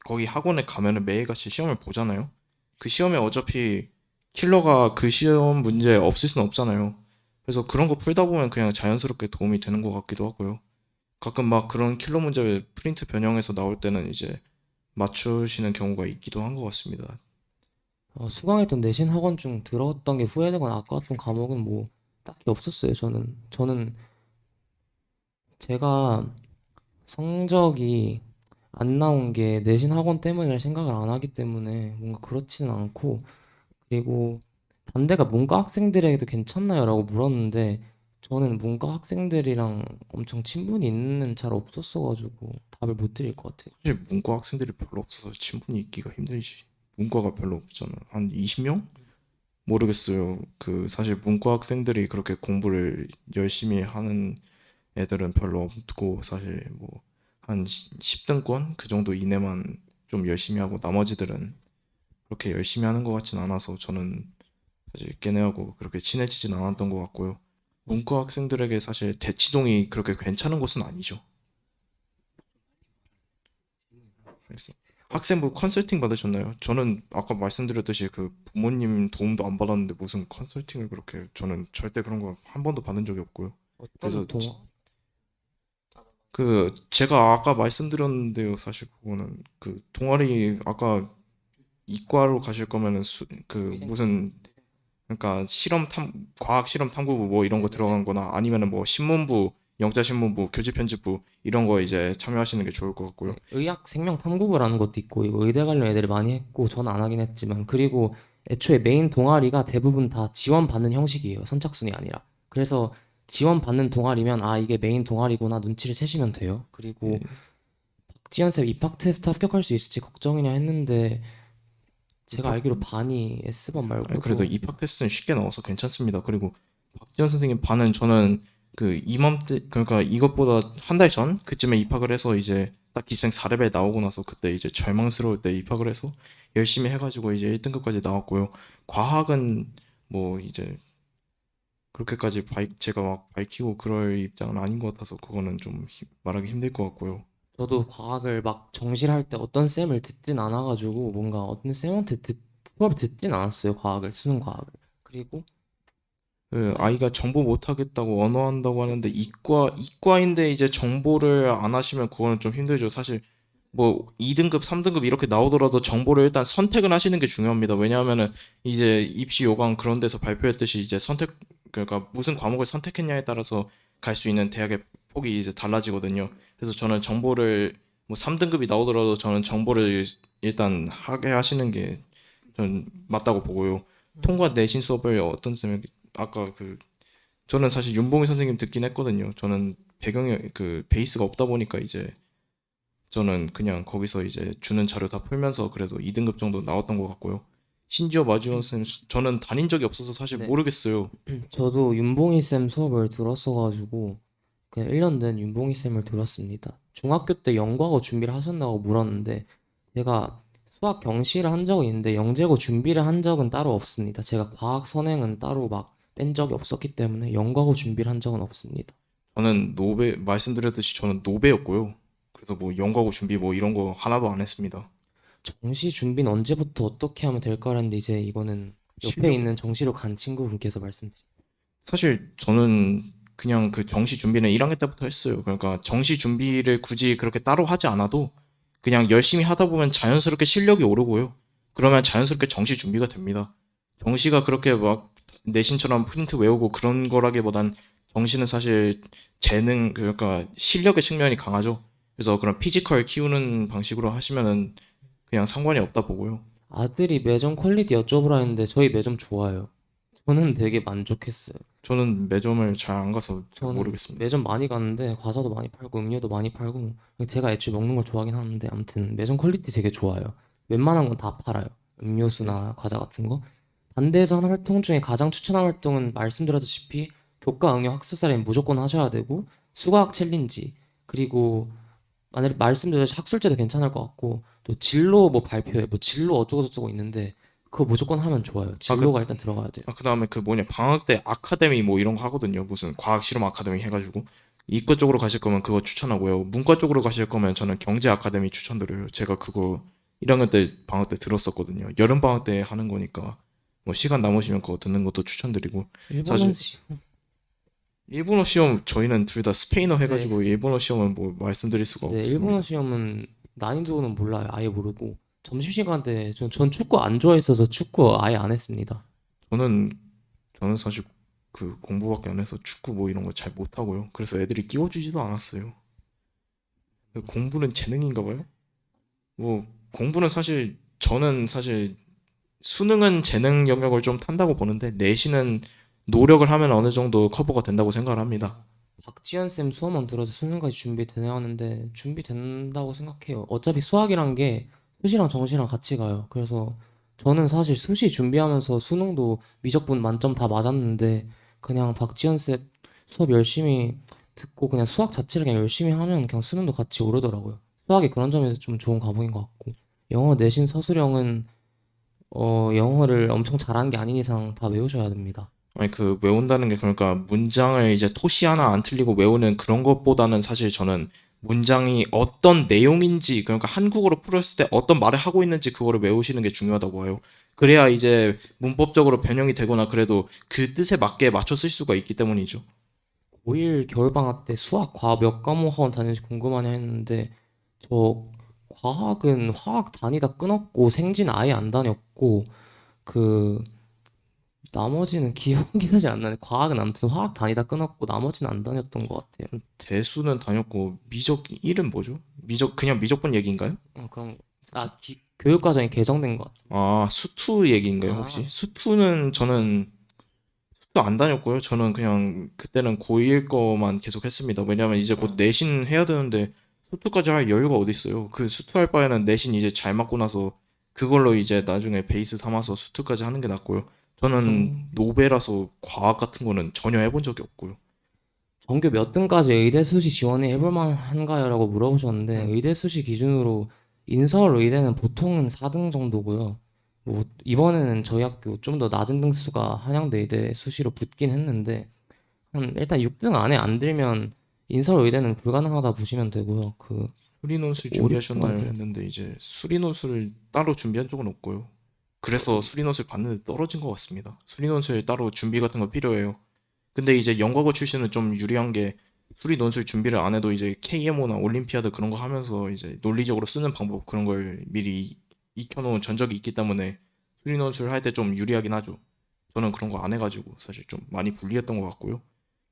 거기 학원에 가면은 매일같이 시험을 보잖아요. 그 시험에 어차피 킬러가 그 시험 문제 없을 수는 없잖아요. 그래서 그런 거 풀다 보면 그냥 자연스럽게 도움이 되는 것 같기도 하고요. 가끔 막 그런 킬러 문제 프린트 변형해서 나올 때는 이제 맞추시는 경우가 있기도 한 것 같습니다. 수강했던 내신 학원 중 들었던 게 후회되거나 아까웠던 과목은 뭐 딱히 없었어요, 저는. 저는 제가 성적이 안 나온 게 내신 학원 때문이라 생각을 안 하기 때문에 뭔가 그렇지는 않고 그리고 반대가 문과 학생들에게도 괜찮나요? 라고 물었는데 저는 문과 학생들이랑 엄청 친분이 있는 잘 없었어가지고 답을 못 드릴 것 같아요. 사실 문과 학생들이 별로 없어서 친분이 있기가 힘들지. 문과가 별로 없잖아. 한 20명? 모르겠어요. 그 사실 문과 학생들이 그렇게 공부를 열심히 하는 애들은 별로 없고 사실 뭐 한 10등권 그 정도 이내만 좀 열심히 하고 나머지들은 그렇게 열심히 하는 것 같진 않아서 저는 사실 걔네하고 그렇게 친해지진 않았던 것 같고요. 문과 학생들에게 사실 대치동이 그렇게 괜찮은 곳은 아니죠. 그래서 학생부 컨설팅 받으셨나요? 저는 아까 말씀드렸듯이 그 부모님 도움도 안 받았는데 무슨 컨설팅을 그렇게 저는 절대 그런 거 한 번도 받은 적이 없고요. 어떤 그래서 동화? 그 제가 아까 말씀드렸는데요. 사실 그거는 그 동아리 아까 이과로 가실 거면은 그 무슨 그러니까 과학 실험 탐구부 뭐 이런 거 네네네. 들어간 거나 아니면은 뭐 신문부, 영자신문부, 교직편집부 이런 거 이제 참여하시는 게 좋을 것 같고요. 네, 의학 생명 탐구부라는 것도 있고 이거 의대 관련 애들이 많이 했고 저는 안 하긴 했지만 그리고 애초에 메인 동아리가 대부분 다 지원받는 형식이에요. 선착순이 아니라. 그래서 지원받는 동아리면 아 이게 메인 동아리구나 눈치를 채시면 돼요. 그리고 예, 박지연쌤 입학 테스트 합격할 수 있을지 걱정이냐 했는데 제가 입학, 알기로 반이 S번 아니, 그래도 말고도 입학 테스트는 쉽게 나와서 괜찮습니다. 그리고 박지원 선생님 반은 저는 그 이맘때 그러니까 이것보다 한 달 전 그쯤에 입학을 해서 이제 딱 기생 4레벨 나오고 나서 그때 이제 절망스러울 때 입학을 해서 열심히 해가지고 이제 1등급까지 나왔고요. 과학은 뭐 이제 그렇게까지 제가 막 밝히고 그럴 입장은 아닌 것 같아서 그거는 좀 말하기 힘들 것 같고요. 저도 과학을 막 정시를 할 때 어떤 쌤을 듣진 않아가지고 뭔가 어떤 쌤한테 수업을 듣진 않았어요. 과학을 수능 과학을. 그리고 그 네. 아이가 정보 못 하겠다고 언어한다고 하는데 이과인데 이제 정보를 안 하시면 그거는 좀 힘들죠. 사실 뭐 2등급, 3등급 이렇게 나오더라도 정보를 일단 선택을 하시는 게 중요합니다. 왜냐하면은 이제 입시 요강 그런 데서 발표했듯이 이제 그러니까 무슨 과목을 선택했냐에 따라서 갈 수 있는 대학의 폭이 이제 달라지거든요. 그래서 저는 정보를 뭐 3등급이 나오더라도 저는 정보를 일단 하게 하시는 게 전 맞다고 보고요. 통과 내신 수업을 어떤 쌤이 아까 저는 사실 윤봉희 선생님 듣긴 했거든요. 저는 배경이 그 베이스가 없다 보니까 이제 저는 그냥 거기서 이제 주는 자료 다 풀면서 그래도 2등급 정도 나왔던 것 같고요. 심지어 마지원 쌤 저는 다닌 적이 없어서 사실 네. 모르겠어요. 저도 윤봉희 쌤 수업을 들었어가지고 그냥 1년 된 윤봉희 쌤을 들었습니다. 중학교 때 영과고 준비를 하셨나고 물었는데 제가 수학 경시를 한 적은 있는데 영재고 준비를 한 적은 따로 없습니다. 제가 과학 선행은 따로 막 뺀 적이 없었기 때문에 영과고 준비를 한 적은 없습니다. 저는 노베 말씀드렸듯이 저는 노베였고요. 그래서 뭐 연구하고 준비 뭐 이런 거 하나도 안 했습니다. 정시 준비는 언제부터 어떻게 하면 될까라는데 이제 이거는 옆에 실력 있는 정시로 간 친구분께서 말씀드린 사실 저는 그냥 그 정시 준비는 1학년 때부터 했어요. 그러니까 정시 준비를 굳이 그렇게 따로 하지 않아도 그냥 열심히 하다 보면 자연스럽게 실력이 오르고요. 그러면 자연스럽게 정시 준비가 됩니다. 정시가 그렇게 막 내신처럼 프린트 외우고 그런 거라기보단 정시는 사실 그러니까 실력의 측면이 강하죠. 그래서 그런 피지컬 키우는 방식으로 하시면은 그냥 상관이 없다 보고요. 아들이 매점 퀄리티 여쭤보라 했는데 저희 매점 좋아요. 저는 되게 만족했어요. 저는 매점을 잘 안 가서 잘 저는 모르겠습니다. 매점 많이 갔는데 과자도 많이 팔고 음료도 많이 팔고 제가 애초에 먹는 걸 좋아하긴 하는데 아무튼 매점 퀄리티 되게 좋아요. 웬만한 건 다 팔아요. 음료수나 과자 같은 거. 반대에서 하는 활동 중에 가장 추천한 활동은 말씀드렸다시피 교과 응용 학습살인 무조건 하셔야 되고 수학 챌린지 그리고 만약에 말씀드렸듯이 학술제도 괜찮을 것 같고 또 진로 뭐 발표회 뭐 진로 어쩌고 저쩌고 있는데 그거 무조건 하면 좋아요. 아, 그 진로가 일단 들어가야 돼요. 그다음에 그 뭐냐 방학 때 아카데미 뭐 이런 거 하거든요. 무슨 과학 실험 아카데미 해가지고 이과 쪽으로 가실 거면 그거 추천하고요. 문과 쪽으로 가실 거면 저는 경제 아카데미 추천드려요. 제가 그거 1학년 때 방학 때 들었었거든요. 여름 방학 때 하는 거니까 뭐 시간 남으시면 그거 듣는 것도 추천드리고 일본은 사실 일본어 시험 저희는 둘 다 스페인어 네, 해가지고 일본어 시험은 뭐 말씀드릴 수가 네 일본어 없습니다. 시험은 난이도는 몰라요. 아예 모르고 점심시간 때 전 축구 안 좋아했어서 축구 아예 안 했습니다. 저는 저는 사실 그 공부밖에 안 해서 축구 뭐 이런 거 잘 못하고요. 그래서 애들이 끼워주지도 않았어요. 공부는 재능인가 봐요. 뭐 공부는 사실 저는 사실 수능은 재능 영역을 좀 탄다고 보는데 내신은 노력을 하면 어느 정도 커버가 된다고 생각을 합니다. 박지현 쌤 수업만 들어도 수능까지 준비되냐 하는데 준비된다고 생각해요. 어차피 수학이란 게 수시랑 정시랑 같이 가요. 그래서 저는 사실 수시 준비하면서 수능도 미적분 만점 다 맞았는데 그냥 박지현 쌤 수업 열심히 듣고 그냥 수학 자체를 그냥 열심히 하면 그냥 수능도 같이 오르더라고요. 수학이 그런 점에서 좀 좋은 과목인 것 같고 영어 내신 서술형은 영어를 엄청 잘하는 게 아닌 이상 다 외우셔야 됩니다. 아니 그 외운다는 게 그러니까 문장을 이제 토시 하나 안 틀리고 외우는 그런 것보다는 사실 저는 문장이 어떤 내용인지 그러니까 한국어로 풀었을 때 어떤 말을 하고 있는지 그거를 외우시는 게 중요하다고 해요. 그래야 이제 문법적으로 변형이 되거나 그래도 그 뜻에 맞게 맞춰 쓸 수가 있기 때문이죠. 고1 겨울방학 때 수학 과학 몇 과목 학원 다니는지 궁금하냐 했는데 저 과학은 화학 다니다 끊었고 생진 아예 안 다녔고 그 나머지는 기억이 사실 안 나네. 과학은 아무튼 화학 다니다 끊었고 나머지는 안 다녔던 것 같아요. 대수는 다녔고 미적 1은 뭐죠? 미적 그냥 미적분 얘기인가요? 그럼 교육 과정이 개정된 것 같아요. 아, 수투 얘기인가요, 혹시? 수투는 저는 수투 안 다녔고요. 저는 그냥 그때는 고1 거만 계속 했습니다. 왜냐면 이제 곧 내신 해야 되는데 수투까지 할 여유가 어디 있어요. 그 수투 할 바에는 내신 이제 잘 맞고 나서 그걸로 이제 나중에 베이스 삼아서 수투까지 하는 게 낫고요. 저는 정, 노베라서 과학 같은 거는 전혀 해본 적이 없고요. 정규 몇 등까지 의대 수시 지원이 해볼 만한가요? 라고 물어보셨는데 의대 수시 기준으로 인서울 의대는 보통은 4등 정도고요. 뭐 이번에는 저희 학교 좀 더 낮은 등수가 한양대 의대 수시로 붙긴 했는데 일단 6등 안에 안 들면 인서울 의대는 불가능하다 보시면 되고요. 그 수리논술 5, 6등까지 준비하셨나요? 들면 했는데 이제 수리논술을 따로 준비한 적은 없고요. 그래서 수리논술 봤는데 떨어진 것 같습니다. 수리논술 따로 준비 같은 거 필요해요. 근데 이제 연과고 출신은 좀 유리한 게 수리논술 준비를 안 해도 이제 KMO나 올림피아드 그런 거 하면서 이제 논리적으로 쓰는 방법 그런 걸 미리 익혀놓은 전적이 있기 때문에 수리논술 할 때 좀 유리하긴 하죠. 저는 그런 거 안 해가지고 사실 좀 많이 불리했던 것 같고요.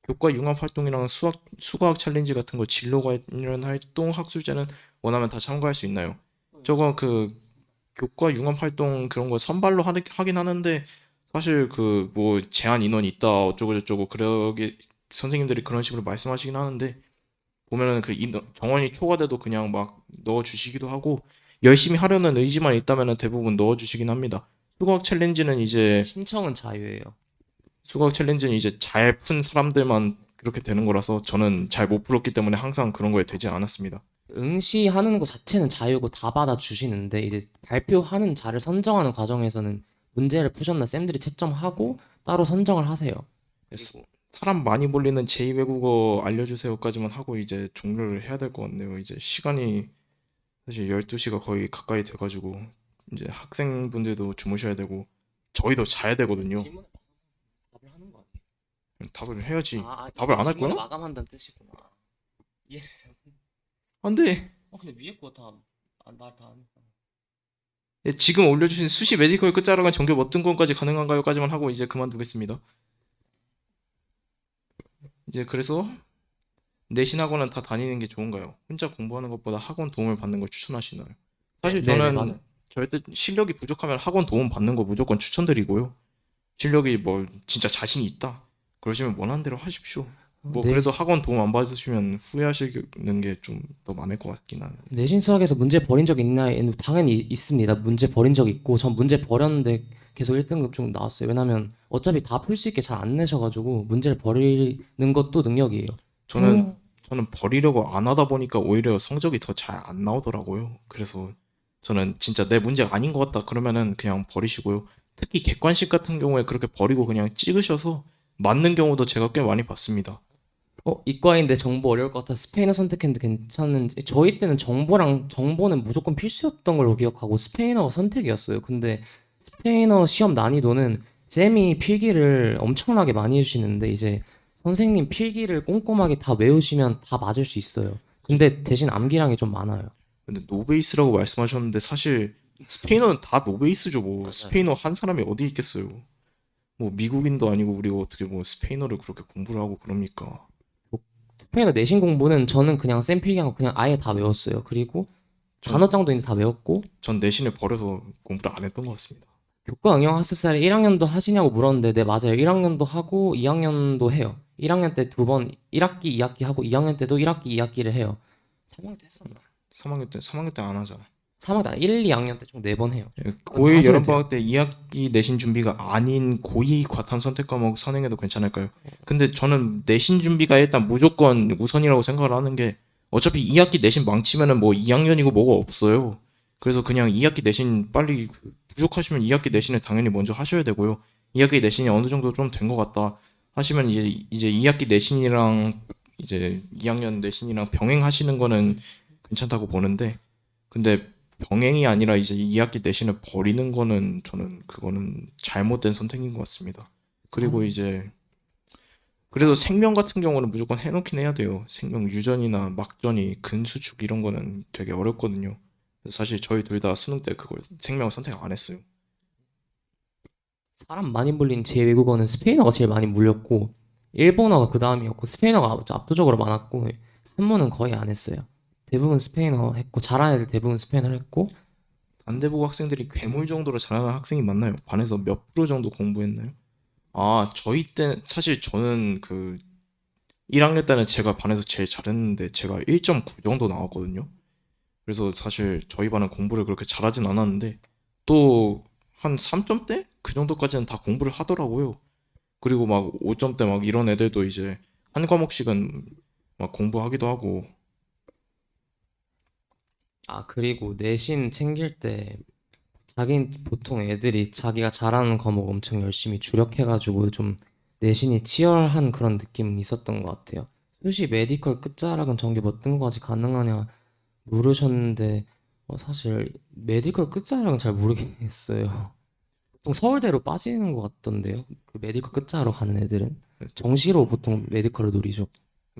교과 융합 활동이랑 수과학 챌린지 같은 거 진로 관련 활동 학술제는 원하면 다 참가할 수 있나요? 저거 그 교과 융합 활동 그런 거 선발로 하긴 하는데 사실 그 뭐 제한 인원이 있다 어쩌고 저쩌고 그러게 선생님들이 그런 식으로 말씀하시긴 하는데 보면은 그 인원 정원이 초과돼도 그냥 막 넣어 주시기도 하고 열심히 하려는 의지만 있다면은 대부분 넣어 주시긴 합니다. 수학 챌린지는 이제 신청은 자유예요. 수학 챌린지는 이제 잘 푼 사람들만 그렇게 되는 거라서 저는 잘 못 풀었기 때문에 항상 그런 거에 되지 않았습니다. 응시하는 것 자체는 자유고 다 받아주시는데 이제 발표하는 자를 선정하는 과정에서는 문제를 푸셨나 쌤들이 채점하고 따로 선정을 하세요. 그리고 사람 많이 몰리는 제2외국어 알려주세요까지만 하고 이제 종료를 해야 될 것 같네요. 이제 시간이 사실 12시가 거의 가까이 돼가지고 이제 학생분들도 주무셔야 되고 저희도 자야 되거든요. 질문을 답을 하는 거 아니에요? 답을 해야지. 이게 답을 안 할 질문을 거야? 마감한다는 뜻이구나. 예. 안 돼. 근데 위에 거다말다 하니까. 예, 지금 올려주신 수시 메디컬 끝자락은 전교 몇 등권까지 가능한가요?까지만 하고 이제 그만두겠습니다. 이제 그래서 내신 학원은 다 다니는 게 좋은가요? 혼자 공부하는 것보다 학원 도움을 받는 걸 추천하시나요? 사실 네네 맞아요. 저는 절대 실력이 부족하면 학원 도움 받는 거 무조건 추천드리고요. 실력이 뭐 진짜 자신이 있다. 그러시면 원하는 대로 하십시오. 뭐 내 그래도 학원 도움 안 받으시면 후회하시는 게 좀 더 많을 것 같긴 하네요. 내신 수학에서 문제 버린 적 있나요? 당연히 있습니다. 문제 버린 적 있고 전 문제 버렸는데 계속 1등급 중 나왔어요. 왜냐면 어차피 다 풀 수 있게 잘 안 내셔가지고 문제를 버리는 것도 능력이에요. 저는 성 저는 버리려고 안 하다 보니까 오히려 성적이 더 잘 안 나오더라고요. 그래서 저는 진짜 내 문제가 아닌 것 같다 그러면은 그냥 버리시고요. 특히 객관식 같은 경우에 그렇게 버리고 그냥 찍으셔서 맞는 경우도 제가 꽤 많이 봤습니다. 이과인데 정보 어려울 것 같아 스페인어 선택했는데 괜찮은지 저희 때는 정보는 무조건 필수였던 걸로 기억하고 스페인어가 선택이었어요. 근데 스페인어 시험 난이도는 쌤이 필기를 엄청나게 많이 해주시는데 이제 선생님 필기를 꼼꼼하게 다 외우시면 다 맞을 수 있어요. 근데 대신 암기량이 좀 많아요. 근데 노베이스라고 말씀하셨는데 사실 스페인어는 다 노베이스죠. 뭐 스페인어 한 사람이 어디 있겠어요. 뭐 미국인도 아니고 우리가 어떻게 뭐 스페인어를 그렇게 공부를 하고 그럽니까? 스페인어 내신 공부는 저는 그냥 쌤 필기한 거 그냥 아예 다 외웠어요. 그리고 전, 단어장도 있는데 다 외웠고 전 내신을 버려서 공부를 안 했던 것 같습니다. 교과 응용 학습사를 1학년도 하시냐고 물었는데 네 맞아요. 1학년도 하고 2학년도 해요. 1학년 때 두 번 1학기, 2학기 하고 2학년 때도 1학기, 2학기를 해요. 3학년 때 했었나? 3학년 때 안 하잖아. 3학년 때 1, 2학년 때 총 4번 해요. 고1 하시면 돼요. 여름방학 때 2학기 내신 준비가 아닌 고2 과탐 선택 과목 선행해도 괜찮을까요? 근데 저는 내신 준비가 일단 무조건 우선이라고 생각을 하는 게 어차피 2학기 내신 망치면은 뭐 2학년이고 뭐가 없어요. 그래서 그냥 2학기 내신 빨리 부족하시면 2학기 내신을 당연히 먼저 하셔야 되고요. 2학기 내신이 어느 정도 좀 된 것 같다 하시면 이제 2학기 내신이랑 이제 2학년 내신이랑 병행하시는 거는 괜찮다고 보는데 근데 병행이 아니라 이제 2학기 내신을 버리는 거는 저는 그거는 잘못된 선택인 것 같습니다. 그리고 이제 그래도 생명 같은 경우는 무조건 해놓긴 해야 돼요. 생명 유전이나 막전이 근수축 이런 거는 되게 어렵거든요. 그래서 사실 저희 둘 다 수능 때 그걸 생명 선택 안 했어요. 사람 많이 몰린 제 외국어는 스페인어가 제일 많이 몰렸고 일본어가 그 다음이었고 스페인어가 압도적으로 많았고 한문은 거의 안 했어요. 대부분 스페인어 했고 잘하는 애들 대부분 스페인어를 했고 단대국 학생들이 괴물 정도로 잘하는 학생이 많나요? 반에서 몇 프로 정도 공부했나요? 아, 저희 때 사실 저는 그 1학년 때는 제가 반에서 제일 잘했는데 제가 1.9 정도 나왔거든요. 그래서 사실 저희 반은 공부를 그렇게 잘하진 않았는데 또 한 3점대? 그 정도까지는 다 공부를 하더라고요. 그리고 막 5점대 막 이런 애들도 이제 한 과목씩은 막 공부하기도 하고. 그리고 내신 챙길 때 자긴 보통 애들이 자기가 잘하는 과목 엄청 열심히 주력해가지고 좀 내신이 치열한 그런 느낌은 있었던 것 같아요. 수시 메디컬 끝자락은 전교 몇 등까지 가능하냐 물으셨는데 사실 메디컬 끝자락은 잘 모르겠어요. 보통 서울대로 빠지는 것 같던데요. 그 메디컬 끝자락으로 가는 애들은 정시로 보통 메디컬을 노리죠.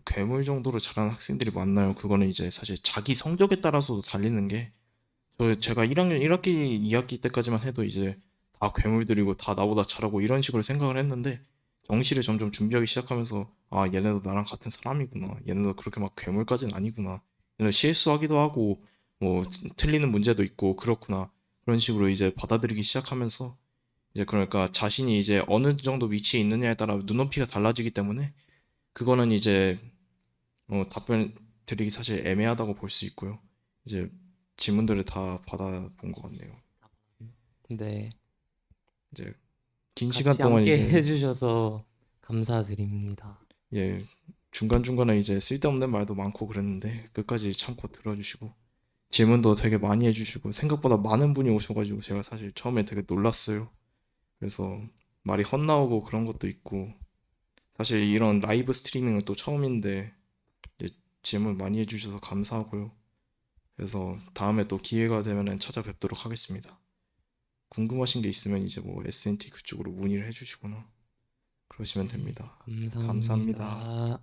괴물 정도로 잘하는 학생들이 많나요? 그거는 이제 사실 자기 성적에 따라서도 달리는 게 제가 1학년 1학기, 2학기 때까지만 해도 이제 다 괴물들이고 다 나보다 잘하고 이런 식으로 생각을 했는데 정시를 점점 준비하기 시작하면서 아 얘네도 나랑 같은 사람이구나. 얘네도 그렇게 막 괴물까지는 아니구나. 얘네 실수하기도 하고 뭐 틀리는 문제도 있고 그렇구나. 그런 식으로 이제 받아들이기 시작하면서 이제 그러니까 자신이 이제 어느 정도 위치에 있느냐에 따라 눈높이가 달라지기 때문에 그거는 이제 답변 드리기 사실 애매하다고 볼 수 있고요. 이제 질문들을 다 받아본 것 같네요. 근데 이제 긴 시간 같이 동안 함께 이제 해주셔서 감사드립니다. 예 중간중간에 이제 쓸데없는 말도 많고 그랬는데 끝까지 참고 들어주시고 질문도 되게 많이 해주시고 생각보다 많은 분이 오셔가지고 제가 사실 처음에 되게 놀랐어요. 그래서 말이 헛나오고 그런 것도 있고 사실 이런 라이브 스트리밍은 또 처음인데 이제 질문 많이 해주셔서 감사하고요. 그래서 다음에 또 기회가 되면은 찾아뵙도록 하겠습니다. 궁금하신 게 있으면 이제 뭐 SNT 그쪽으로 문의를 해주시거나 그러시면 네, 됩니다. 감사합니다. 감사합니다.